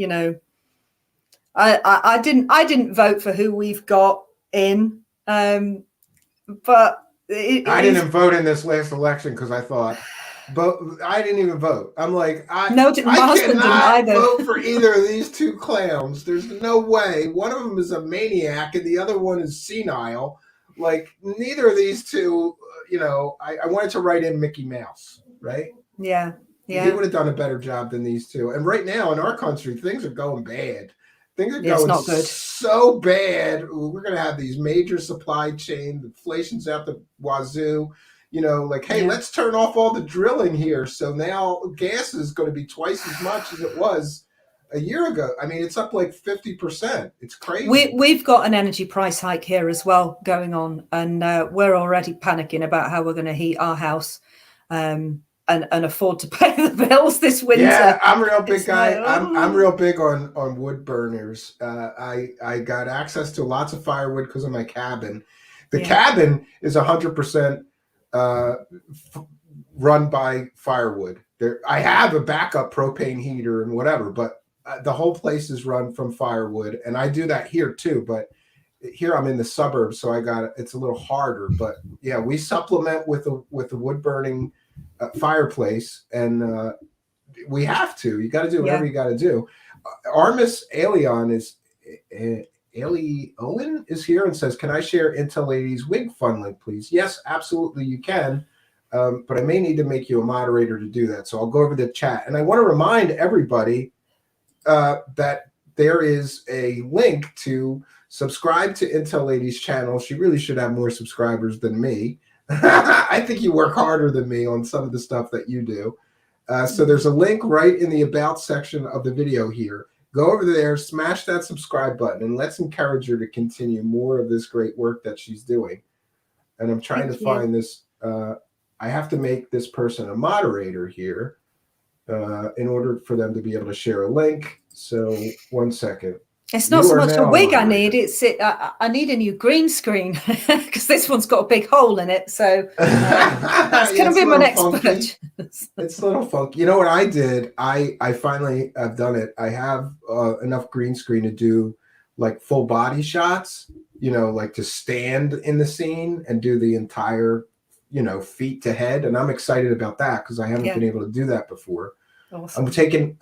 I didn't vote for who we've got in, but I didn't vote in this last election because I thought, but I didn't even vote. I'm like, I cannot vote for either of these two clowns. There's no way. One of them is a maniac and the other one is senile. Like, neither of these two, I wanted to write in Mickey Mouse, right? Yeah. He would have done a better job than these two. And right now in our country, things are going bad. Things are going not good. So bad. We're going to have these major supply chain, inflation's out the wazoo. Let's turn off all the drilling here. So now gas is going to be twice as much as it was a year ago. I mean, it's up like 50%. It's crazy. We've got an energy price hike here as well going on, and we're already panicking about how we're going to heat our house and afford to pay the bills this winter. Yeah, I'm a real big guy. I'm real big on wood burners. I got access to lots of firewood because of my cabin. The cabin is 100% run by firewood. I have a backup propane heater and whatever, but the whole place is run from firewood, and I do that here too. But here I'm in the suburbs, so it's a little harder. But yeah, we supplement with the wood burning fireplace, and we have to. You got to do whatever you got to do. Armis Alion is. Ailey Owen is here and says, "Can I share Intel Ladies wig fun link, please?" Yes, absolutely, you can. But I may need to make you a moderator to do that. So I'll go over the chat. And I want to remind everybody that there is a link to subscribe to Intel Ladies channel. She really should have more subscribers than me. I think you work harder than me on some of the stuff that you do. So there's a link right in the About section of the video here. Go over there, smash that subscribe button, and let's encourage her to continue more of this great work that she's doing. And I'm trying to find this. I have to make this person a moderator here in order for them to be able to share a link. So 1 second. It's not so much a wig I need. I need a new green screen because this one's got a big hole in it. So that's going to be my next purchase. It's a little funky. You know what I did? I finally have done it. I have enough green screen to do like full body shots, like to stand in the scene and do the entire, feet to head. And I'm excited about that because I haven't been able to do that before. Awesome.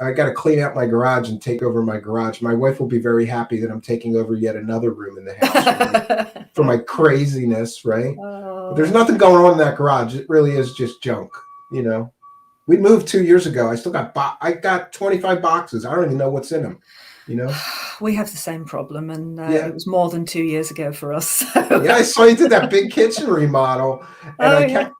I got to clean out my garage and take over my garage. My wife will be very happy that I'm taking over yet another room in the house for my craziness, right? But there's nothing going on in that garage. It really is just junk, We moved 2 years ago. I still got I got 25 boxes. I don't even know what's in them, We have the same problem, and it was more than 2 years ago for us. So. Yeah, I saw you did that big kitchen remodel, and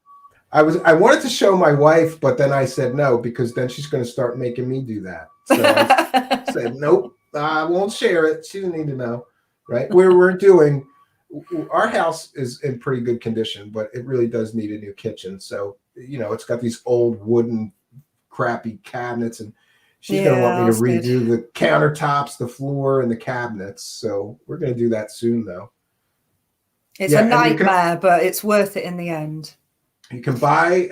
I wanted to show my wife, but then I said no, because then she's going to start making me do that. So I said, nope, I won't share it. She didn't need to know, right? Our house is in pretty good condition, but it really does need a new kitchen. So, it's got these old wooden crappy cabinets, and she's going to want me to redo the countertops, the floor, and the cabinets. So we're going to do that soon, though. It's a nightmare, but it's worth it in the end. You can buy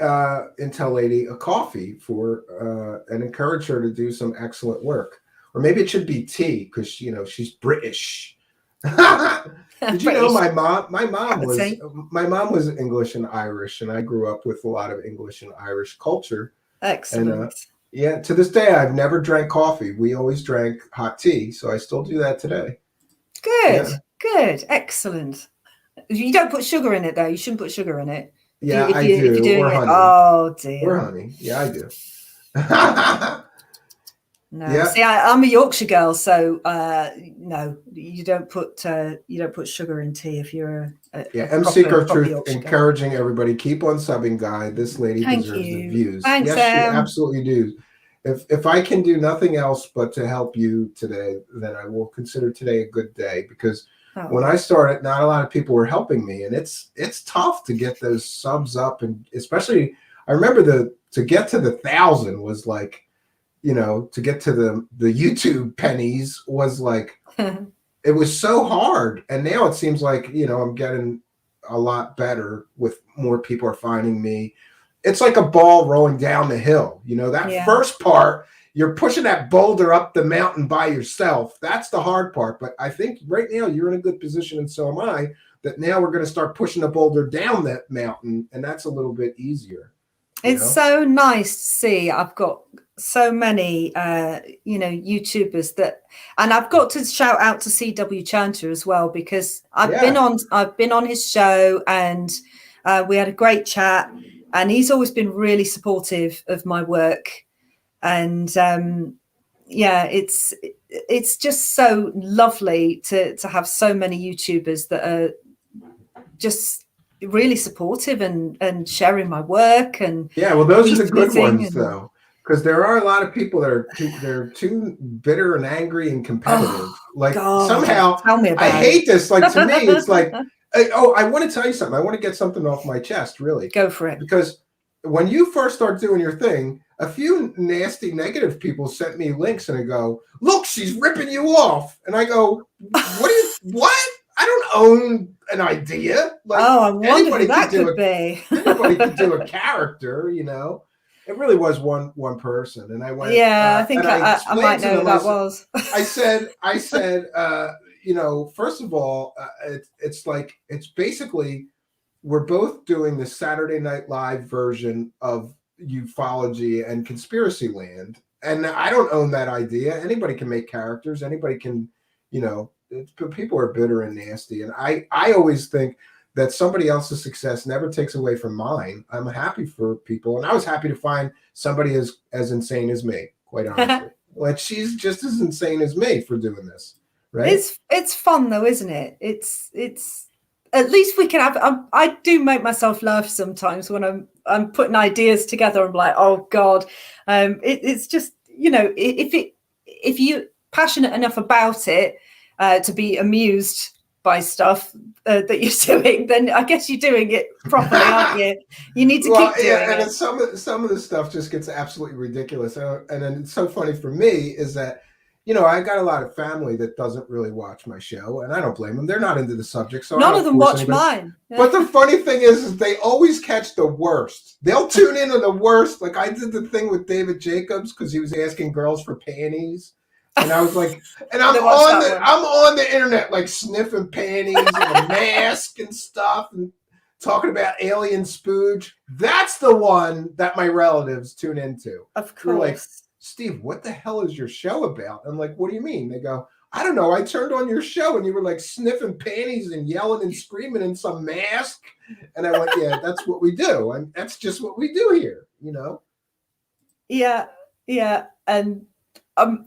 Intel Lady a coffee and encourage her to do some excellent work. Or maybe it should be tea because, she's British. Did you know my mom was English and Irish, and I grew up with a lot of English and Irish culture. Excellent. And to this day, I've never drank coffee. We always drank hot tea, so I still do that today. Good, excellent. You don't put sugar in it, though. You shouldn't put sugar in it. Yeah, I do. If you're doing or honey. Oh, dear. Or honey. Yeah, I do. No, see, I'm a Yorkshire girl, so no, you don't put sugar in tea if you're M Seeker of Truth, encouraging everybody, keep on subbing, guy. This lady deserves the views. Thanks, yes, she absolutely do. If I can do nothing else but to help you today, then I will consider today a good day, because when I started, not a lot of people were helping me, and it's tough to get those subs up, and especially I remember to get to the 1,000 was like, to get to the YouTube pennies was like, it was so hard. And now it seems like, I'm getting a lot better with more people are finding me. It's like a ball rolling down the hill. That first part, you're pushing that boulder up the mountain by yourself. That's the hard part. But I think right now you're in a good position, and so am I, that now we're going to start pushing the boulder down that mountain, and that's a little bit easier. It's so nice to see. I've got so many, YouTubers and I've got to shout out to CW Chanter as well, because I've been on his show, and we had a great chat, and he's always been really supportive of my work. And it's just so lovely to have so many YouTubers that are just really supportive and sharing my work. And those are the good ones, though, because there are a lot of people that are too bitter and angry and competitive. Somehow, I hate this. Like, to me, it's like, I want to tell you something. I want to get something off my chest. Really, go for it. Because when you first start doing your thing, a few nasty negative people sent me links, and I go, "Look, she's ripping you off," and I go, "What? I don't own an idea." Like, I wonder who that could be. nobody could do a character, you know. It really was one person, and I went. Yeah, I think and I might explained to know who them, that was. I said, you know, first of all, it's like it's basically we're both doing the Saturday Night Live version of ufology and conspiracy land, and I don't own that idea. Anybody can make characters. Anybody can, you know. But people are bitter and nasty, and I always think that somebody else's success never takes away from mine. I'm happy for people, and I was happy to find somebody as insane as me, quite honestly. Like she's just as insane as me for doing this, right? It's fun though, isn't it? It's at least we can have. I do make myself laugh sometimes when I'm putting ideas together. I'm like, oh God, it's just, you know, if you're passionate enough about it to be amused by stuff that you're doing, then I guess you're doing it properly, aren't you? You need to keep doing it. And some of the stuff just gets absolutely ridiculous. And then it's so funny for me is that, you know, I got a lot of family that doesn't really watch my show, and I don't blame them. They're not into the subject, so none of them watch mine. Yeah. But the funny thing is they always catch the worst. They'll tune in on the worst. Like I did the thing with David Jacobs because he was asking girls for panties. And I was like, and I'm on the internet like sniffing panties and a mask and stuff and talking about alien spooge. That's the one that my relatives tune into. Of course. They're like, Steve, what the hell is your show about? I'm like, what do you mean? They go, I don't know. I turned on your show and you were like sniffing panties and yelling and screaming in some mask. And I went, yeah, that's what we do. And that's just what we do here, you know? Yeah. And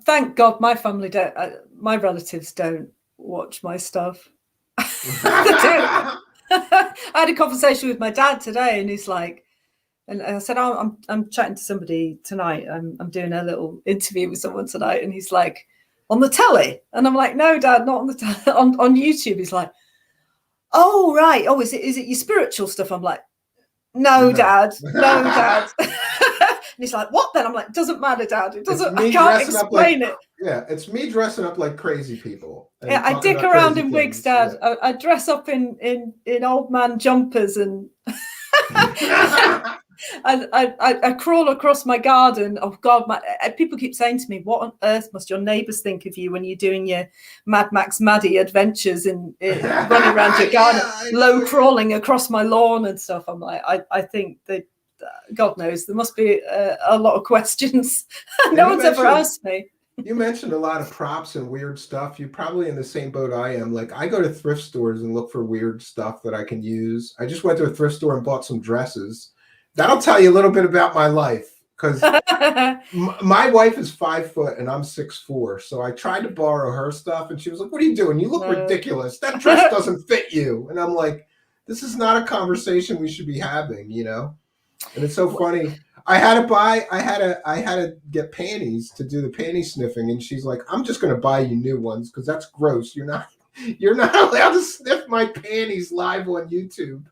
thank God my family don't, my relatives don't watch my stuff. I had a conversation with my dad today, and he's like, and I said, oh, I'm chatting to somebody tonight. I'm doing a little interview with someone tonight, and he's like, on the telly, and I'm like, no, Dad, not on the telly, on YouTube. He's like, oh right, oh is it your spiritual stuff? I'm like, no. Dad, no, Dad. And he's like, what then? I'm like, doesn't matter, Dad. It doesn't. I can't explain it. Yeah, it's me dressing up like crazy people. Yeah, I dick around in wigs, Dad. Yeah. I dress up in old man jumpers and I crawl across my garden. Oh God, people keep saying to me, what on earth must your neighbours think of you when you're doing your Mad Max Maddie adventures and running around your garden, low crawling across my lawn and stuff? I'm like, I think that God knows there must be a lot of questions. No one's ever asked me. You mentioned a lot of props and weird stuff. You're probably in the same boat I am. Like I go to thrift stores and look for weird stuff that I can use. I just went to a thrift store and bought some dresses. That'll tell you a little bit about my life because my wife is 5 foot and I'm 6'4". So I tried to borrow her stuff and she was like, what are you doing? You look ridiculous. That dress doesn't fit you. And I'm like, this is not a conversation we should be having, you know? And it's so funny. I had to get panties to do the panty sniffing, and she's like, "I'm just going to buy you new ones because that's gross. You're not allowed to sniff my panties live on YouTube."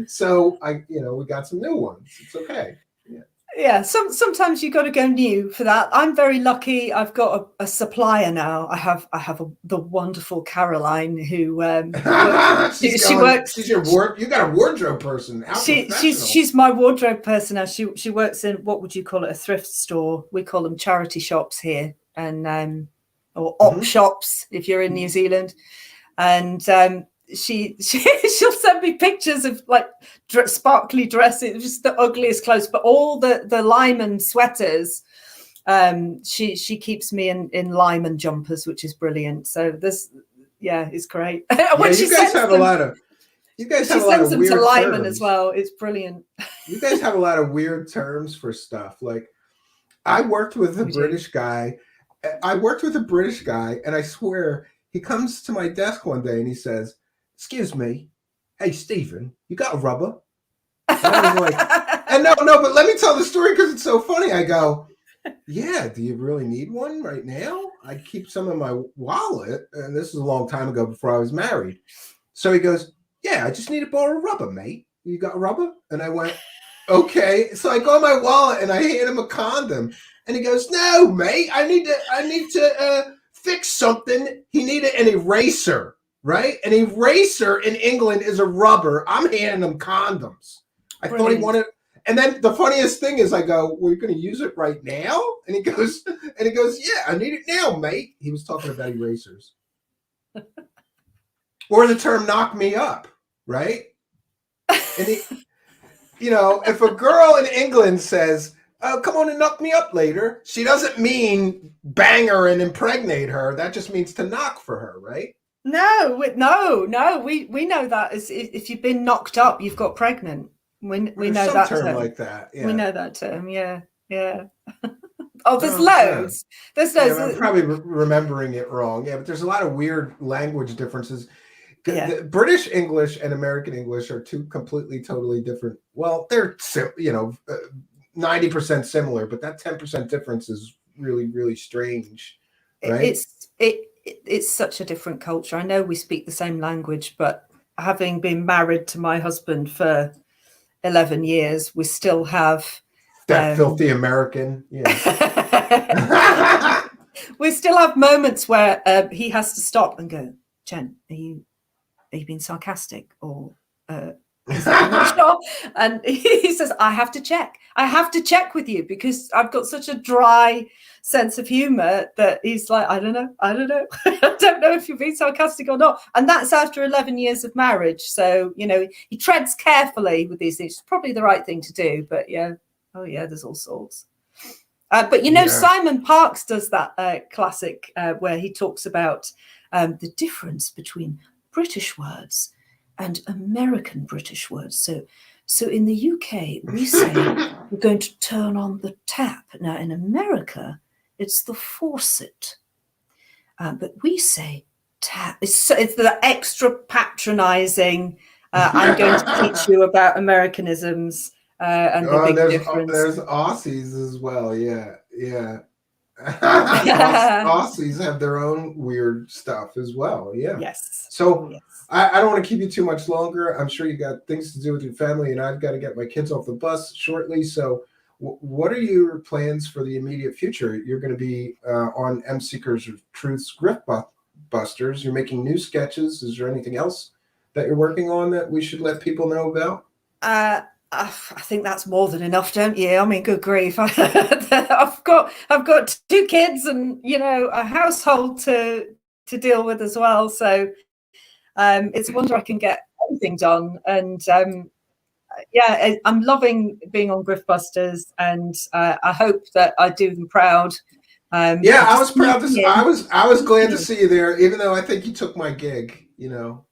So we got some new ones. It's okay. Yeah. Sometimes you got to go new for that. I'm very lucky. I've got a supplier now. I have the wonderful Caroline who she works. She's your you got a wardrobe person. She's my wardrobe person now. She works in, what would you call it, a thrift store. We call them charity shops here, and or op shops if you're in New Zealand, and she'll send me pictures of like sparkly dresses, just the ugliest clothes, but all the Lyman sweaters. She keeps me in Lyman jumpers, which is brilliant. So it's great. When she sends them to Lyman terms as well. It's brilliant. You guys have a lot of weird terms for stuff. Like I worked with a British guy. And I swear he comes to my desk one day and he says, "Excuse me, hey Stephen, you got a rubber?" And I was like, and no, but let me tell the story because it's so funny. I go, "Yeah, do you really need one right now? I keep some in my wallet." And this is a long time ago before I was married. So he goes, "Yeah, I just need to borrow a rubber, mate. You got a rubber?" And I went, "Okay." So I go in my wallet and I hand him a condom. And he goes, "No, mate, I need to fix something." He needed an eraser, right? An eraser in England is a rubber. I'm handing him condoms. I thought he wanted. And then the funniest thing is, I go, "Well, you're going to use it right now?" And he goes, "Yeah, I need it now, mate." He was talking about erasers, or the term "knock me up," right? And he, if a girl in England says, "Oh, come on and knock me up later," she doesn't mean bang her and impregnate her. That just means to knock for her, right? No. We know that as if you've been knocked up, you've got pregnant. We know that term like that. Yeah. We know that term. Yeah. Oh, there's loads. Yeah. There's loads. I'm probably remembering it wrong. Yeah, but there's a lot of weird language differences. Yeah. British English and American English are two completely, totally different. Well, they're 90% similar, but that 10% difference is really, really strange. Right? It's such a different culture. I know we speak the same language, but having been married to my husband for 11 years, we still have that filthy American. Yeah. We still have moments where he has to stop and go, "Jen, are you being sarcastic or I'm not sure?" And he says, I have to check with you because I've got such a dry sense of humor that he's like, I don't know. I don't know if you're being sarcastic or not. And that's after 11 years of marriage. So, he treads carefully with these things. It's probably the right thing to do, but there's all sorts. But Simon Parkes does that classic where he talks about the difference between British words and American British words. So in the UK, we say we're going to turn on the tap. Now in America, it's the faucet. But we say tap. It's the extra patronizing. I'm going to teach you about Americanisms and the big difference. There's Aussies as well. Yeah. Aussies have their own weird stuff as well. Yeah. Yes. So I don't want to keep you too much longer. I'm sure you got things to do with your family, and I've got to get my kids off the bus shortly. So what are your plans for the immediate future? You're going to be on M Seekers of Truth's Grift Busters. You're making new sketches. Is there anything else that you're working on that we should let people know about? I think that's more than enough, don't you? I mean, good grief. I've got 2 kids and, a household to deal with as well. So it's a wonder I can get everything done. And I'm loving being on Griftbusters, and I hope that I do them proud. I was proud to see. I was glad to see you there, even though I think you took my gig, So,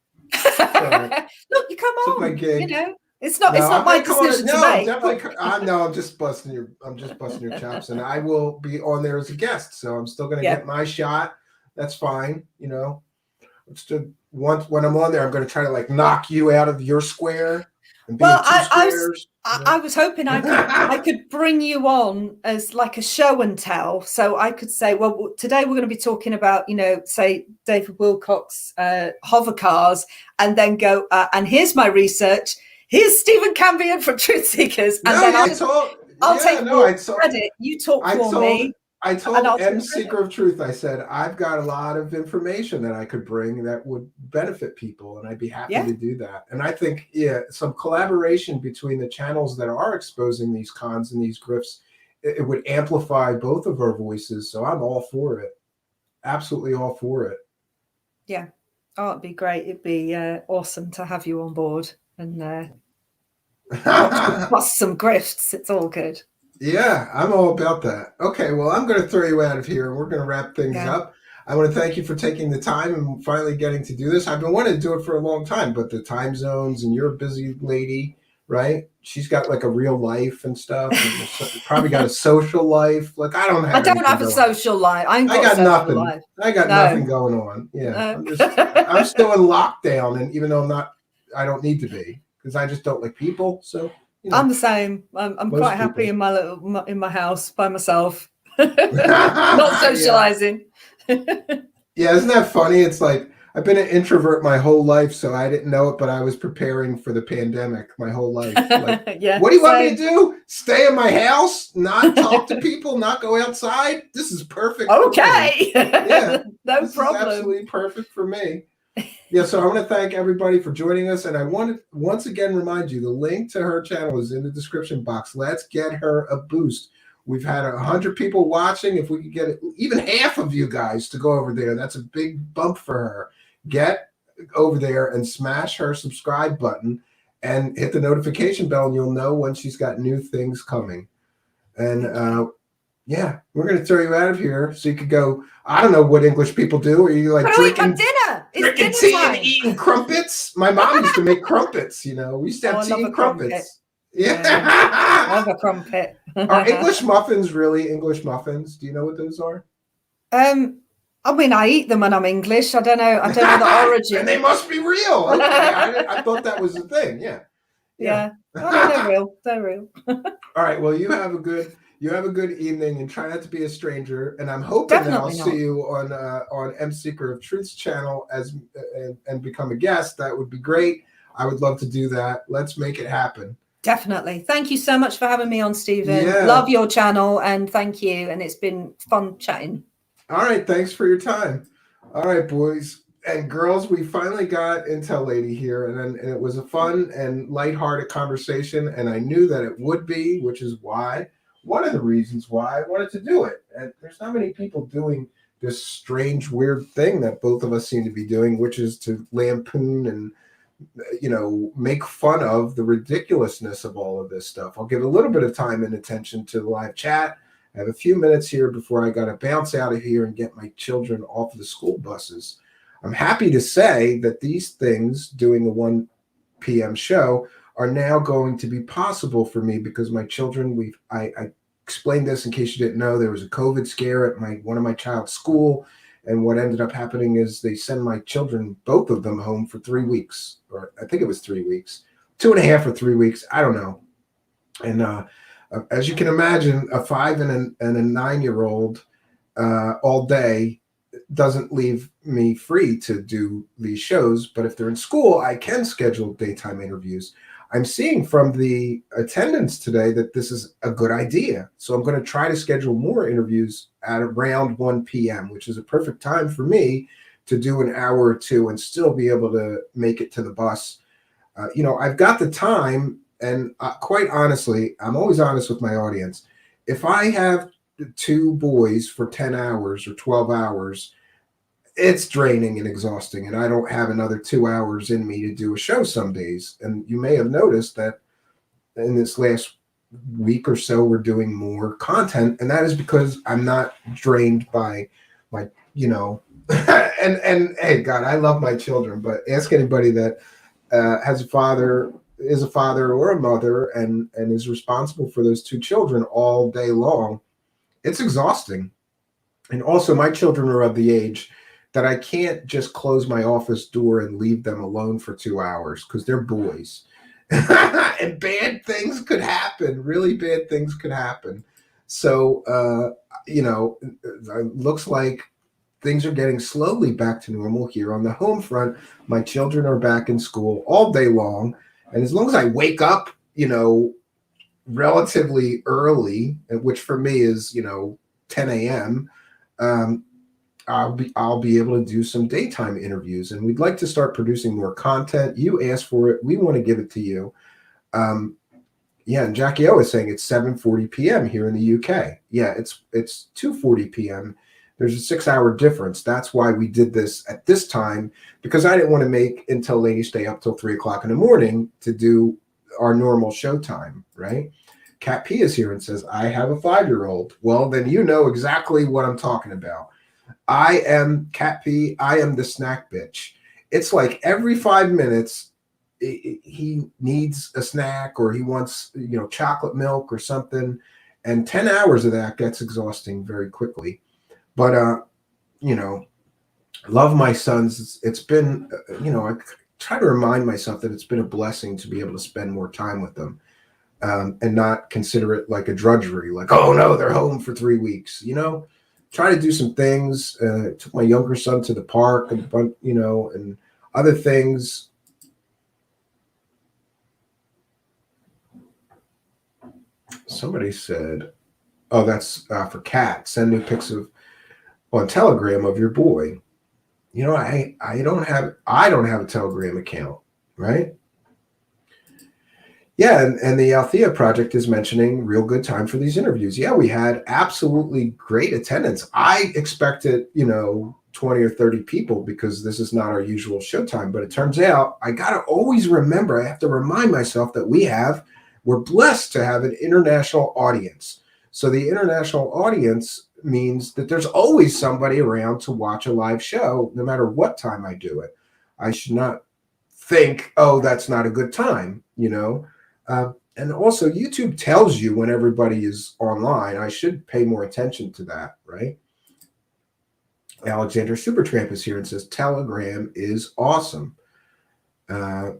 look, you come on, my gig. It's not my decision to make. Definitely. I'm just busting your chops, and I will be on there as a guest. So I'm still going to get my shot. That's fine. When I'm on there, I'm going to try to knock you out of your square. And be I was hoping I could bring you on as like a show and tell, so I could say, well, today we're going to be talking about, say David Wilcock's hover cars, and then go, and here's my research. Here's Stephen Cambion from Truthseekers, and then I'll take credit. You talk for me. I told M Seeker of Truth, I said, I've got a lot of information that I could bring that would benefit people, and I'd be happy to do that. And I think, some collaboration between the channels that are exposing these cons and these grifts, it would amplify both of our voices. So I'm all for it. Absolutely all for it. Yeah. Oh, it'd be great. It'd be awesome to have you on board and plus some grifts. It's all good. Yeah, I'm all about that. Okay, well, I'm going to throw you out of here, and we're going to wrap things up. I want to thank you for taking the time and finally getting to do this. I've been wanting to do it for a long time, but the time zones, and you're a busy lady, right? She's got a real life and stuff. And probably got a social life. I don't have a social life. I got nothing. Life. I got nothing going on. Yeah, I'm still in lockdown, and even though I don't need to be, because I just don't like people. So. I'm the same. I'm quite happy in my house by myself, not socializing. Yeah, isn't that funny? It's I've been an introvert my whole life, so I didn't know it, but I was preparing for the pandemic my whole life. What do you want me to do? Stay in my house, not talk to people, not go outside? This is perfect. Okay. Yeah, no problem. Absolutely perfect for me. Yeah, so I want to thank everybody for joining us. And I want to once again remind you the link to her channel is in the description box. Let's get her a boost. We've had 100 people watching. If we could get even half of you guys to go over there, that's a big bump for her. Get over there and smash her subscribe button and hit the notification bell, and you'll know when she's got new things coming. And yeah, we're going to throw you out of here so you could go. I don't know what English people do. Are you like drinking dinner? drinking tea and eating crumpets? My mom used to make crumpets. We used to have tea and crumpets. Yeah, I love a crumpet. Are English muffins really English muffins? Do you know what those are? I mean, I eat them when I'm English. I don't know the origin. And they must be real. Okay, I thought that was the thing. Yeah. Oh, they're real. All right. Well, you have a good evening, and try not to be a stranger. And I'm hoping that I'll see you on M Seeker of Truth's channel and become a guest. That would be great. I would love to do that. Let's make it happen. Definitely. Thank you so much for having me on, Stephen. Yeah. Love your channel, and thank you. And it's been fun chatting. All right. Thanks for your time. All right, boys and girls, we finally got Intel Lady here, and it was a fun and lighthearted conversation, and I knew that it would be, which is one of the reasons why I wanted to do it. And there's not many people doing this strange, weird thing that both of us seem to be doing, which is to lampoon and make fun of the ridiculousness of all of this stuff. I'll give a little bit of time and attention to the live chat. I have a few minutes here before I got to bounce out of here and get my children off of the school buses. I'm happy to say that these things, doing a 1 p.m. show, are now going to be possible for me because my children, I explained this in case you didn't know, there was a COVID scare at one of my child's school. And what ended up happening is they send my children, both of them, home for 3 weeks, or I think it was 3 weeks, 2.5 or 3 weeks. I don't know. And as you can imagine, a 5 and a 9-year-old all day doesn't leave me free to do these shows. But if they're in school, I can schedule daytime interviews. I'm seeing from the attendance today that this is a good idea. So I'm going to try to schedule more interviews at around 1 p.m., which is a perfect time for me to do an hour or two and still be able to make it to the bus. I've got the time, and quite honestly, I'm always honest with my audience. If I have 2 boys for 10 hours or 12 hours, it's draining and exhausting, and I don't have another 2 hours in me to do a show some days. And you may have noticed that in this last week or so, we're doing more content, and that is because I'm not drained by my, and hey, God, I love my children, but ask anybody that is a father or a mother and is responsible for those 2 children all day long. It's exhausting. And also, my children are of the age that I can't just close my office door and leave them alone for 2 hours because they're boys. And bad things could happen. Really bad things could happen. So, it looks like things are getting slowly back to normal here on the home front. My children are back in school all day long. And as long as I wake up, relatively early, which for me is, 10 a.m., I'll be able to do some daytime interviews, and we'd like to start producing more content. You asked for it. We want to give it to you. And Jackie O is saying it's 7:40 p.m. here in the UK. Yeah, it's 2:40 p.m. There's a 6-hour difference. That's why we did this at this time, because I didn't want to make Intel Lady stay up till 3 o'clock in the morning to do our normal show time, right? Cat P is here and says, I have a 5-year-old. Well, then you know exactly what I'm talking about. I am Cat P. I am the snack bitch. It's like every 5 minutes, he needs a snack or he wants, chocolate milk or something. And 10 hours of that gets exhausting very quickly. But, love my sons. It's been, I try to remind myself that it's been a blessing to be able to spend more time with them and not consider it like a drudgery. Like, oh, no, they're home for 3 weeks, Try to do some things. Took my younger son to the park and other things. Somebody said, "Oh, that's for Kat. Send new pics on Telegram of your boy." You know, I don't have a Telegram account, right? Yeah, and the Althea Project is mentioning real good time for these interviews. Yeah, we had absolutely great attendance. I expected, 20 or 30 people because this is not our usual showtime. But it turns out I got to always remember, I have to remind myself that we're blessed to have an international audience. So the international audience means that there's always somebody around to watch a live show, no matter what time I do it. I should not think, oh, that's not a good time, and also, YouTube tells you when everybody is online. I should pay more attention to that, right? Alexander Supertramp is here and says Telegram is awesome. That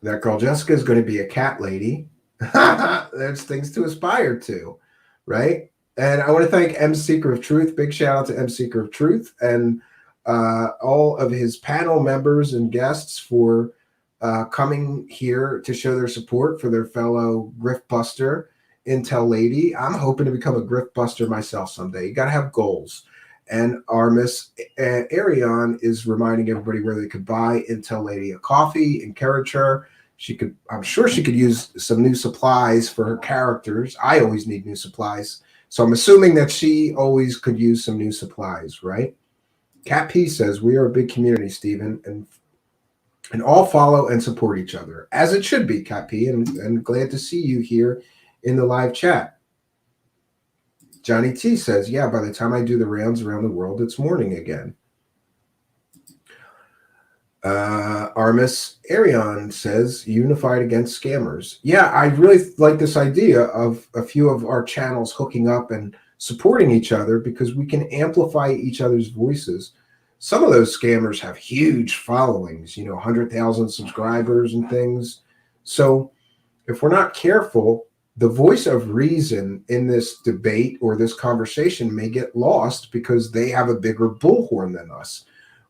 girl Jessica is going to be a cat lady. There's things to aspire to, right? And I want to thank M Seeker of Truth. Big shout out to M Seeker of Truth and all of his panel members and guests for coming here to show their support for their fellow grift buster Intel lady. I'm hoping to become a grift buster myself someday. You got to have goals. And our Miss Arion is reminding everybody where they could buy Intel lady a coffee. Encourage her. I'm sure she could use some new supplies for her characters. I always need new supplies. So I'm assuming that she always could use some new supplies, right? Cat P says, we are a big community, Stephen, and all follow and support each other, as it should be, Cat P, and glad to see you here in the live chat. Johnny T says, yeah, by the time I do the rounds around the world, it's morning again. Armis Arion says, unified against scammers. Yeah, I really like this idea of a few of our channels hooking up and supporting each other because we can amplify each other's voices. Some of those scammers have huge followings, 100,000 subscribers and things. So if we're not careful, the voice of reason in this debate or this conversation may get lost because they have a bigger bullhorn than us.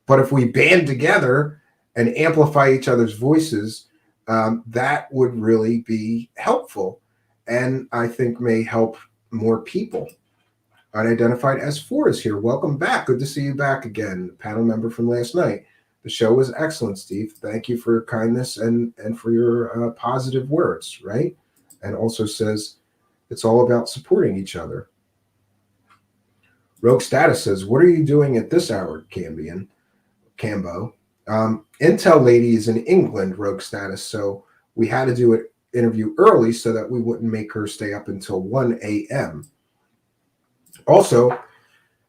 But if we band together and amplify each other's voices, that would really be helpful and I think may help more people. Unidentified S4 is here. Welcome back. Good to see you back again. Panel member from last night. The show was excellent, Steve. Thank you for your kindness and for your positive words, right? And also says it's all about supporting each other. Rogue Status says, what are you doing at this hour, Cambo? Intel lady is in England, Rogue Status, so we had to do an interview early so that we wouldn't make her stay up until 1 a.m. Also,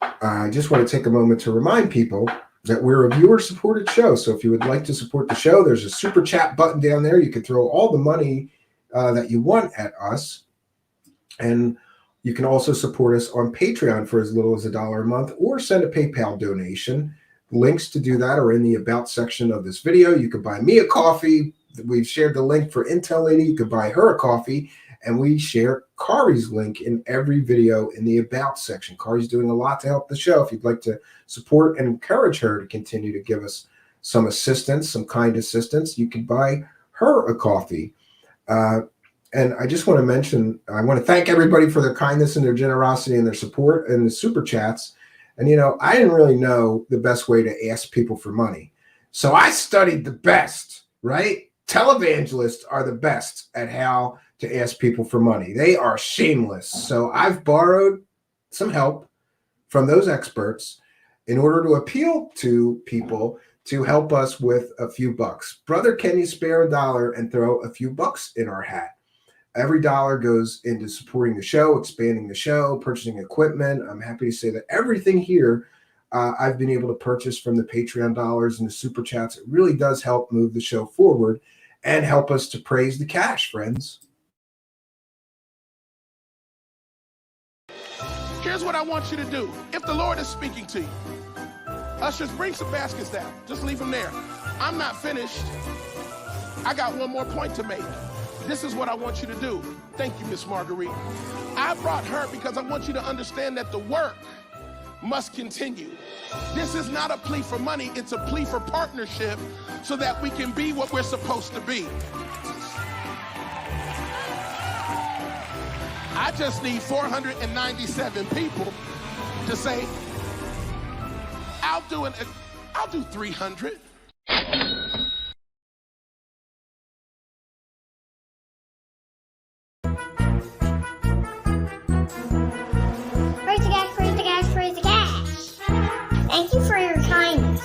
I just want to take a moment to remind people that we're a viewer-supported show. So if you would like to support the show, there's a super chat button down there. You can throw all the money that you want at us. And you can also support us on Patreon for as little as $1 a month or send a PayPal donation. Links to do that are in the About section of this video. You can buy me a coffee. We've shared the link for Intel Lady. You can buy her a coffee. And we share Kari's link in every video in the About section. Kari's doing a lot to help the show. If you'd like to support and encourage her to continue to give us some assistance, some kind assistance, you can buy her a coffee. And I just want to mention, I want to thank everybody for their kindness and their generosity and their support and the super chats. And, I didn't really know the best way to ask people for money. So I studied the best, right? Televangelists are the best at how to ask people for money. They are shameless. So I've borrowed some help from those experts in order to appeal to people to help us with a few bucks. Brother, can you spare $1 and throw a few bucks in our hat? Every dollar goes into supporting the show, expanding the show, purchasing equipment. I'm happy to say that everything here I've been able to purchase from the Patreon dollars and the super chats. It really does help move the show forward and help us to praise the cash, friends. Here's what I want you to do. If the Lord is speaking to you, ushers, bring some baskets down. Just leave them there. I'm not finished. I got one more point to make. This is what I want you to do. Thank you, Miss Marguerite. I brought her because I want you to understand that the work must continue. This is not a plea for money. It's a plea for partnership so that we can be what we're supposed to be. I just need 497 people to say, I'll do 300. Praise the cash, praise the cash, praise the cash. Thank you for your kindness.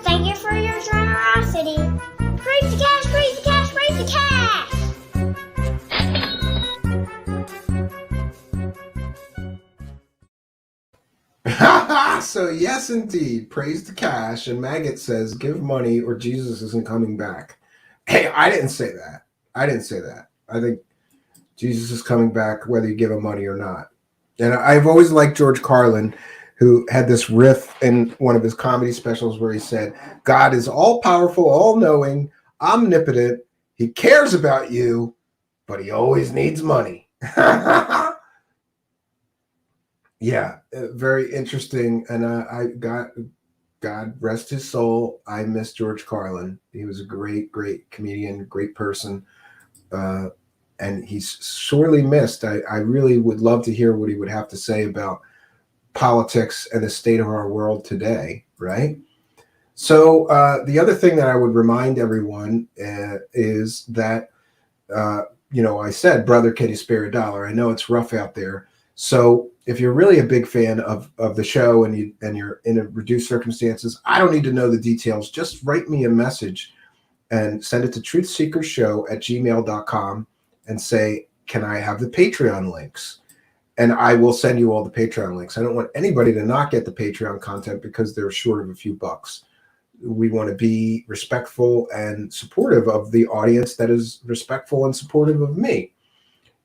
Thank you for your generosity. Praise the cash, praise the cash, praise the cash. So yes, indeed, praise the cash. And Maggot says, give money or Jesus isn't coming back. Hey, I didn't say that. I think Jesus is coming back whether you give him money or not. And I've always liked George Carlin, who had this riff in one of his comedy specials where he said, God is all-powerful, all-knowing, omnipotent. He cares about you, but he always needs money. Yeah, very interesting. And God rest his soul. I miss George Carlin. He was a great, great comedian, great person. And he's sorely missed. I really would love to hear what he would have to say about politics and the state of our world today, right? So the other thing that I would remind everyone is that, I said, brother, can you spare a dollar? I know it's rough out there. So if you're really a big fan of the show and you're in a reduced circumstances, I don't need to know the details. Just write me a message and send it to truthseekersshow@gmail.com and say, can I have the Patreon links? And I will send you all the Patreon links. I don't want anybody to not get the Patreon content because they're short of a few bucks. We want to be respectful and supportive of the audience that is respectful and supportive of me.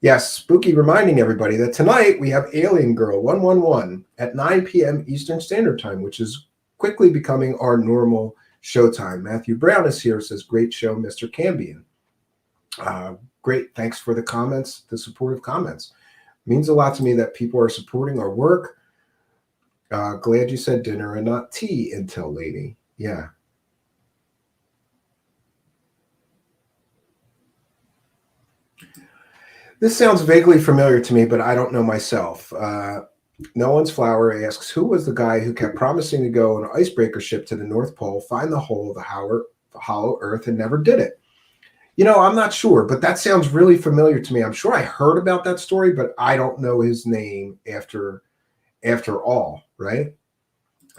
Yes, Spooky reminding everybody that tonight we have Alien Girl 111 at 9 p.m. Eastern Standard Time, which is quickly becoming our normal showtime. Matthew Brown is here, says, great show, Mr. Cambion. Great. Thanks for the comments, the supportive comments. Means a lot to me that people are supporting our work. Glad you said dinner and not tea, Intel Lady. Yeah. This sounds vaguely familiar to me, but I don't know myself. No One's Flower asks, who was the guy who kept promising to go on an icebreaker ship to the North Pole, find the hole of the hollow earth, and never did it? I'm not sure, but that sounds really familiar to me. I'm sure I heard about that story, but I don't know his name after all, right?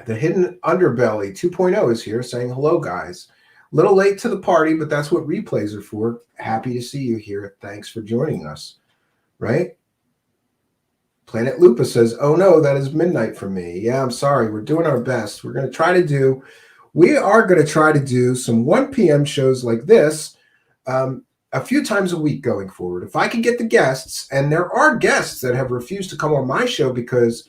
The Hidden Underbelly 2.0 is here saying, hello, guys. Little late to the party, but that's what replays are for. Happy to see you here. Thanks for joining us, right? Planet Lupa says, oh, no, that is midnight for me. Yeah, I'm sorry. We're doing our best. We are going to try to do some 1 p.m. shows like this a few times a week going forward. If I can get the guests, and there are guests that have refused to come on my show because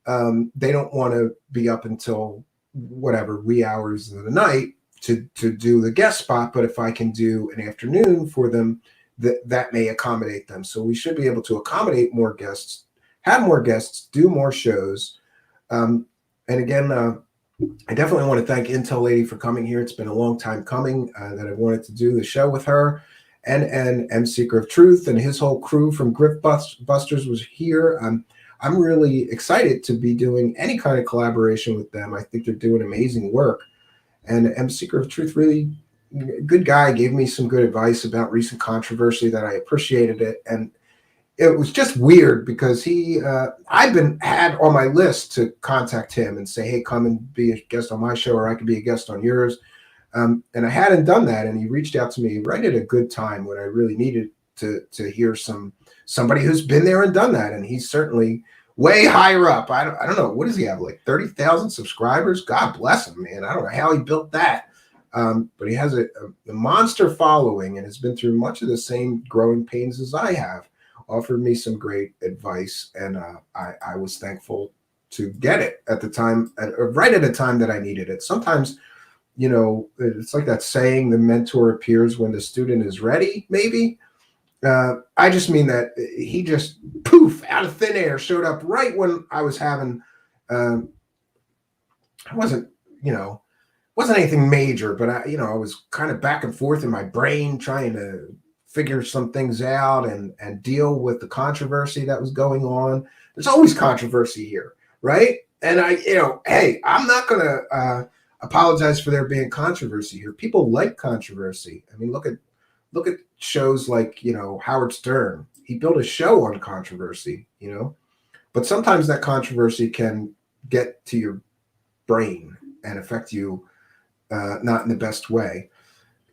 they don't want to be up until whatever wee hours of the night to do the guest spot. But if I can do an afternoon for them, that may accommodate them. So we should be able to accommodate more guests, have more guests, do more shows. And again, I definitely want to thank Intel Lady for coming here. It's been a long time coming that I wanted to do the show with her, and M Seeker of Truth and his whole crew from Grift Busters was here. I'm really excited to be doing any kind of collaboration with them. I think they're doing amazing work. And M Seeker of Truth, really good guy, gave me some good advice about recent controversy that I appreciated it. And it was just weird because I've had on my list to contact him and say, hey, come and be a guest on my show, or I could be a guest on yours. And I hadn't done that. And he reached out to me right at a good time when I really needed to hear somebody who's been there and done that. And he's certainly way higher up. I don't know. What does he have? Like 30,000 subscribers? God bless him, man. I don't know how he built that. But he has a monster following and has been through much of the same growing pains as I have. Offered me some great advice, and I was thankful to get it at the time, right at a time that I needed it. Sometimes, it's like that saying, the mentor appears when the student is ready, maybe. I just mean that he just, poof, out of thin air, showed up right when I was having, wasn't anything major, but I was kind of back and forth in my brain trying to figure some things out and deal with the controversy that was going on. There's always controversy here, right? And hey, I'm not going to apologize for there being controversy here. People like controversy. I mean, look at shows like, Howard Stern. He built a show on controversy, but sometimes that controversy can get to your brain and affect you not in the best way.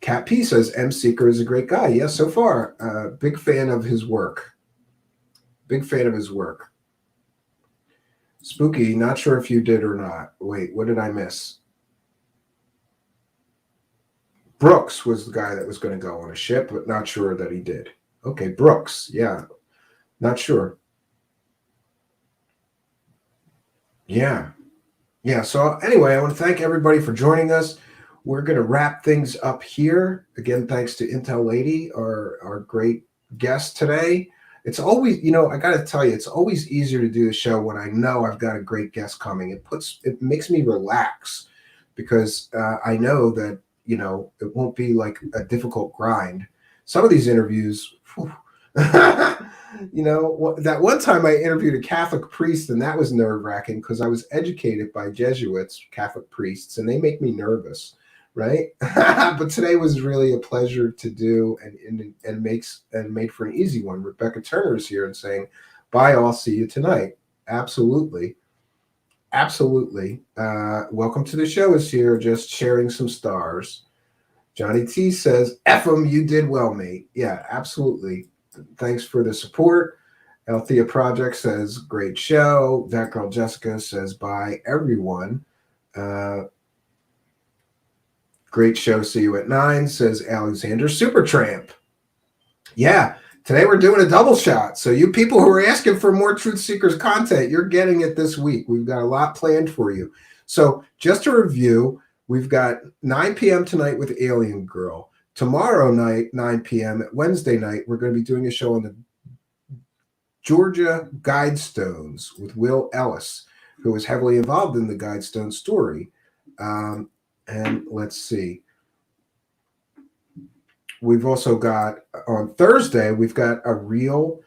Cat P says M Seeker is a great guy. Yes, so far. Big fan of his work. Big fan of his work. Spooky, not sure if you did or not. Wait, what did I miss? Brooks was the guy that was going to go on a ship, but not sure that he did. Okay, Brooks. Yeah, not sure. Yeah. So anyway, I want to thank everybody for joining us. We're going to wrap things up here. Again, thanks to Intel Lady, our great guest today. It's always, I got to tell you, it's always easier to do the show when I know I've got a great guest coming. It makes me relax because I know that, it won't be like a difficult grind. Some of these interviews, that one time I interviewed a Catholic priest, and that was nerve-wracking because I was educated by Jesuits, Catholic priests, and they make me nervous, right? But today was really a pleasure to do, and made for an easy one. Rebecca Turner is here and saying, "Bye, all. See you tonight." Absolutely. Welcome to the show is here, just sharing some stars. Johnny T says, "F 'em, you did well, mate." Yeah, absolutely. Thanks for the support. Althea Project says, "Great show." That girl Jessica says, "Bye, everyone." Great show. See you at 9, says Alexander Supertramp. Yeah, today we're doing a double shot. So you people who are asking for more Truth Seekers content, you're getting it this week. We've got a lot planned for you. So just to review, we've got 9 p.m. tonight with Alien Girl. Tomorrow night, 9 p.m. at Wednesday night, we're going to be doing a show on the Georgia Guidestones with Will Ellis, who was heavily involved in the Guidestone story. And let's see. We've also got, on Thursday, we've got a real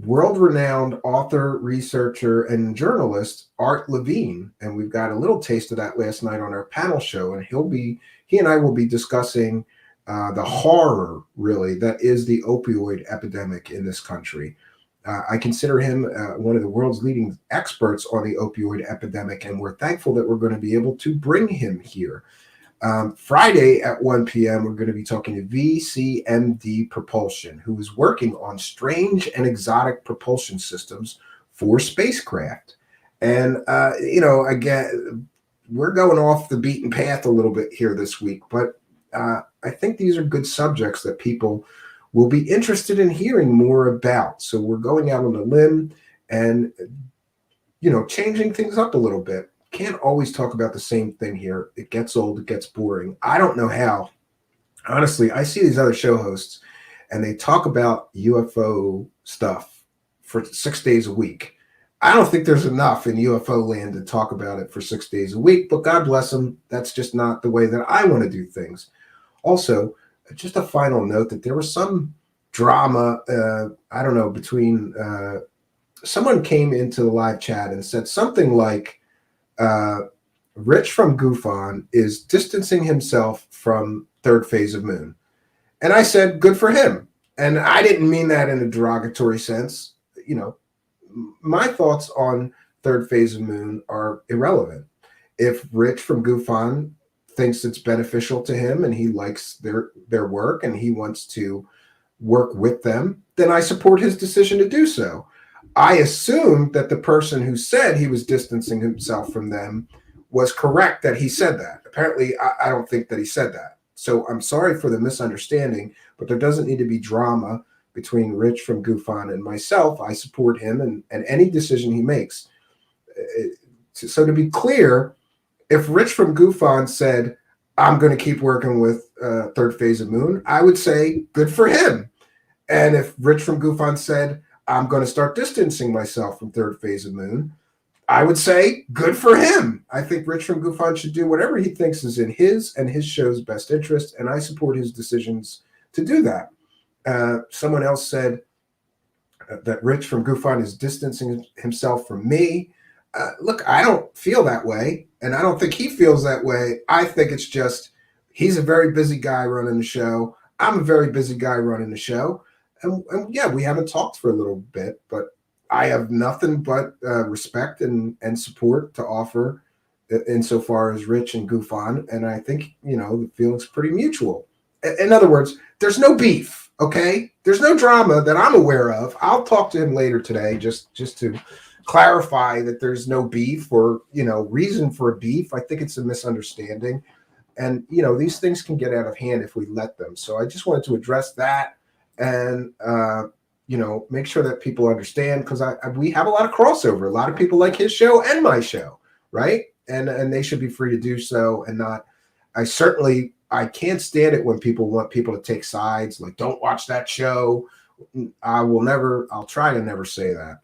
world-renowned author, researcher, and journalist, Art Levine. And we've got a little taste of that last night on our panel show. And he and I will be discussing the horror, really, that is the opioid epidemic in this country. I consider him one of the world's leading experts on the opioid epidemic, and we're thankful that we're going to be able to bring him here. Friday at 1 p.m., we're going to be talking to VCMD Propulsion, who is working on strange and exotic propulsion systems for spacecraft. And, again, we're going off the beaten path a little bit here this week, but I think these are good subjects that people will be interested in hearing more about. So we're going out on a limb and, changing things up a little bit. Can't always talk about the same thing here. It gets old, it gets boring. I don't know how. Honestly, I see these other show hosts and they talk about UFO stuff for 6 days a week. I don't think there's enough in UFO land to talk about it for 6 days a week, but God bless them. That's just not the way that I want to do things. Also, just a final note that there was some drama, between someone came into the live chat and said something like, Rich from GoofOn is distancing himself from Third Phase of Moon. And I said, good for him. And I didn't mean that in a derogatory sense. My thoughts on Third Phase of Moon are irrelevant. If Rich from GoofOn thinks it's beneficial to him and he likes their work and he wants to work with them, then I support his decision to do so. I assumed that the person who said he was distancing himself from them was correct that he said that. Apparently, I don't think that he said that. So I'm sorry for the misunderstanding, but there doesn't need to be drama between Rich from GoofOn and myself. I support him and any decision he makes. So to be clear, if Rich from GoofOn said, I'm going to keep working with Third Phase of Moon, I would say, good for him. And if Rich from GoofOn said, I'm going to start distancing myself from Third Phase of Moon, I would say, good for him. I think Rich from GoofOn should do whatever he thinks is in his and his show's best interest, and I support his decisions to do that. Someone else said that Rich from GoofOn is distancing himself from me. look, I don't feel that way, and I don't think he feels that way. I think it's just he's a very busy guy running the show. I'm a very busy guy running the show. And yeah, we haven't talked for a little bit, but I have nothing but respect and support to offer insofar as Rich and Goof on. And I think, the feeling's pretty mutual. In other words, there's no beef, okay? There's no drama that I'm aware of. I'll talk to him later today just to clarify that there's no beef or, reason for a beef. I think it's a misunderstanding. And, these things can get out of hand if we let them. So I just wanted to address that and, make sure that people understand, because we have a lot of crossover. A lot of people like his show and my show, right? And they should be free to do so and not. I can't stand it when people want people to take sides, like, don't watch that show. I'll try to never say that.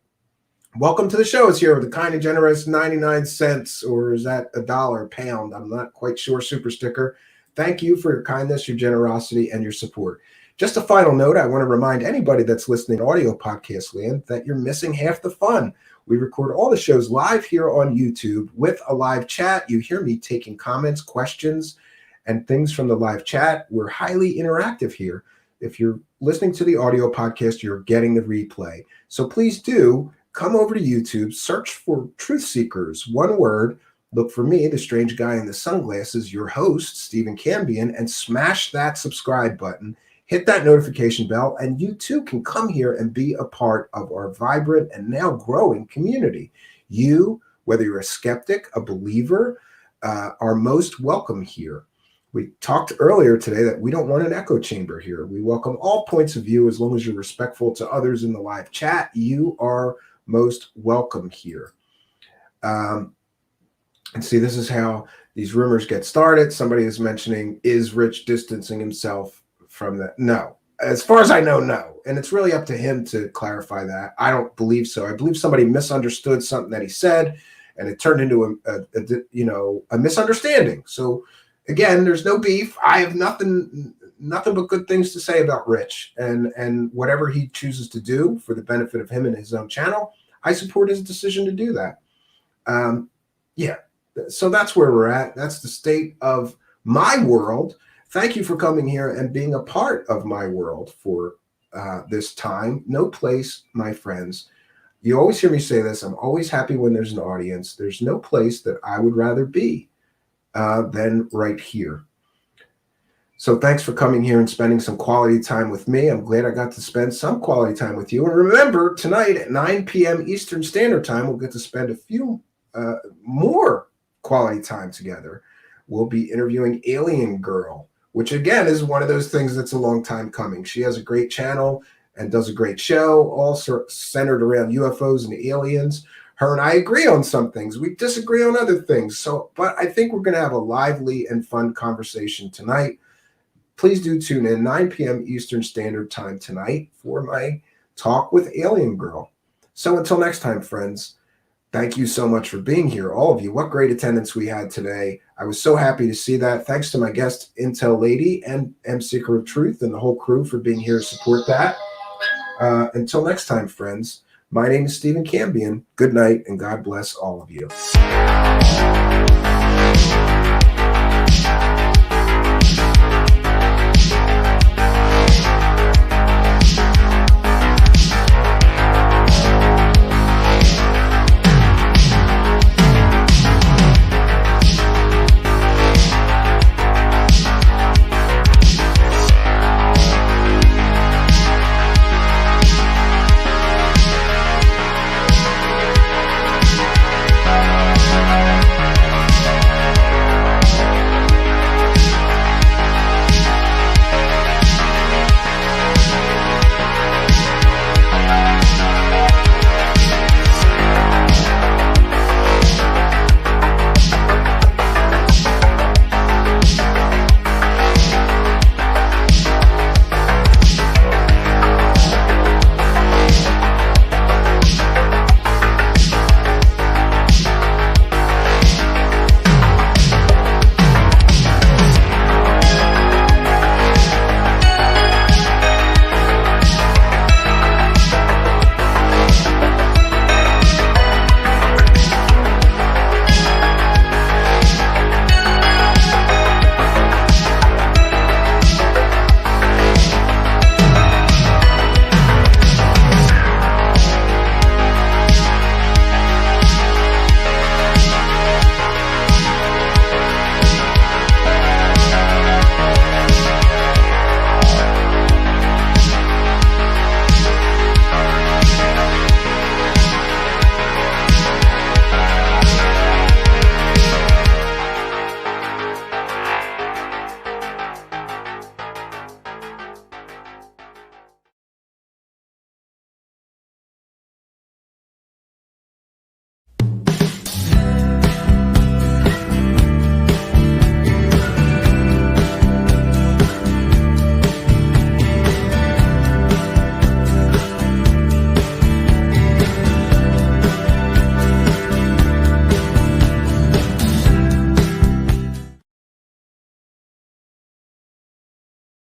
Welcome to the show. It's here with the kind and generous 99 cents, or is that $1 a pound? I'm not quite sure. Super sticker. Thank you for your kindness, your generosity, and your support. Just a final note, I want to remind anybody that's listening to audio podcast land that you're missing half the fun. We record all the shows live here on YouTube with a live chat. You hear me taking comments, questions, and things from the live chat. We're highly interactive here. If you're listening to the audio podcast, you're getting the replay. So please do come over to YouTube, search for Truthseekers, one word. Look for me, the strange guy in the sunglasses, your host, Stephen Cambion, and smash that subscribe button. Hit that notification bell, and you too can come here and be a part of our vibrant and now growing community. You, whether you're a skeptic, a believer, are most welcome here. We talked earlier today that we don't want an echo chamber here. We welcome all points of view as long as you're respectful to others in the live chat. You are most welcome here. And see, this is how these rumors get started. Somebody is mentioning, is Rich distancing himself from that? No. As far as I know, no. And it's really up to him to clarify that. I don't believe so. I believe somebody misunderstood something that he said, and it turned into a misunderstanding. So again, there's no beef. I have nothing but good things to say about Rich, and whatever he chooses to do for the benefit of him and his own channel, I support his decision to do that. Yeah. So that's where we're at. That's the state of my world. Thank you for coming here and being a part of my world for this time. No place, my friends. You always hear me say this. I'm always happy when there's an audience. There's no place that I would rather be than right here. So thanks for coming here and spending some quality time with me. I'm glad I got to spend some quality time with you. And remember, tonight at 9 p.m. Eastern Standard Time, we'll get to spend a few more quality time together. We'll be interviewing Alien Girl, which again is one of those things that's a long time coming. She has a great channel and does a great show, all centered around UFOs and aliens. Her and I agree on some things. We disagree on other things. But I think we're going to have a lively and fun conversation tonight. Please do tune in 9 p.m. Eastern Standard Time tonight for my talk with Alien Girl. So until next time, friends, thank you so much for being here, all of you. What great attendance we had today. I was so happy to see that. Thanks to my guest, Intel Lady, and M Seeker of Truth, and the whole crew for being here to support that. Until next time, friends, my name is Stephen Cambion. Good night, and God bless all of you.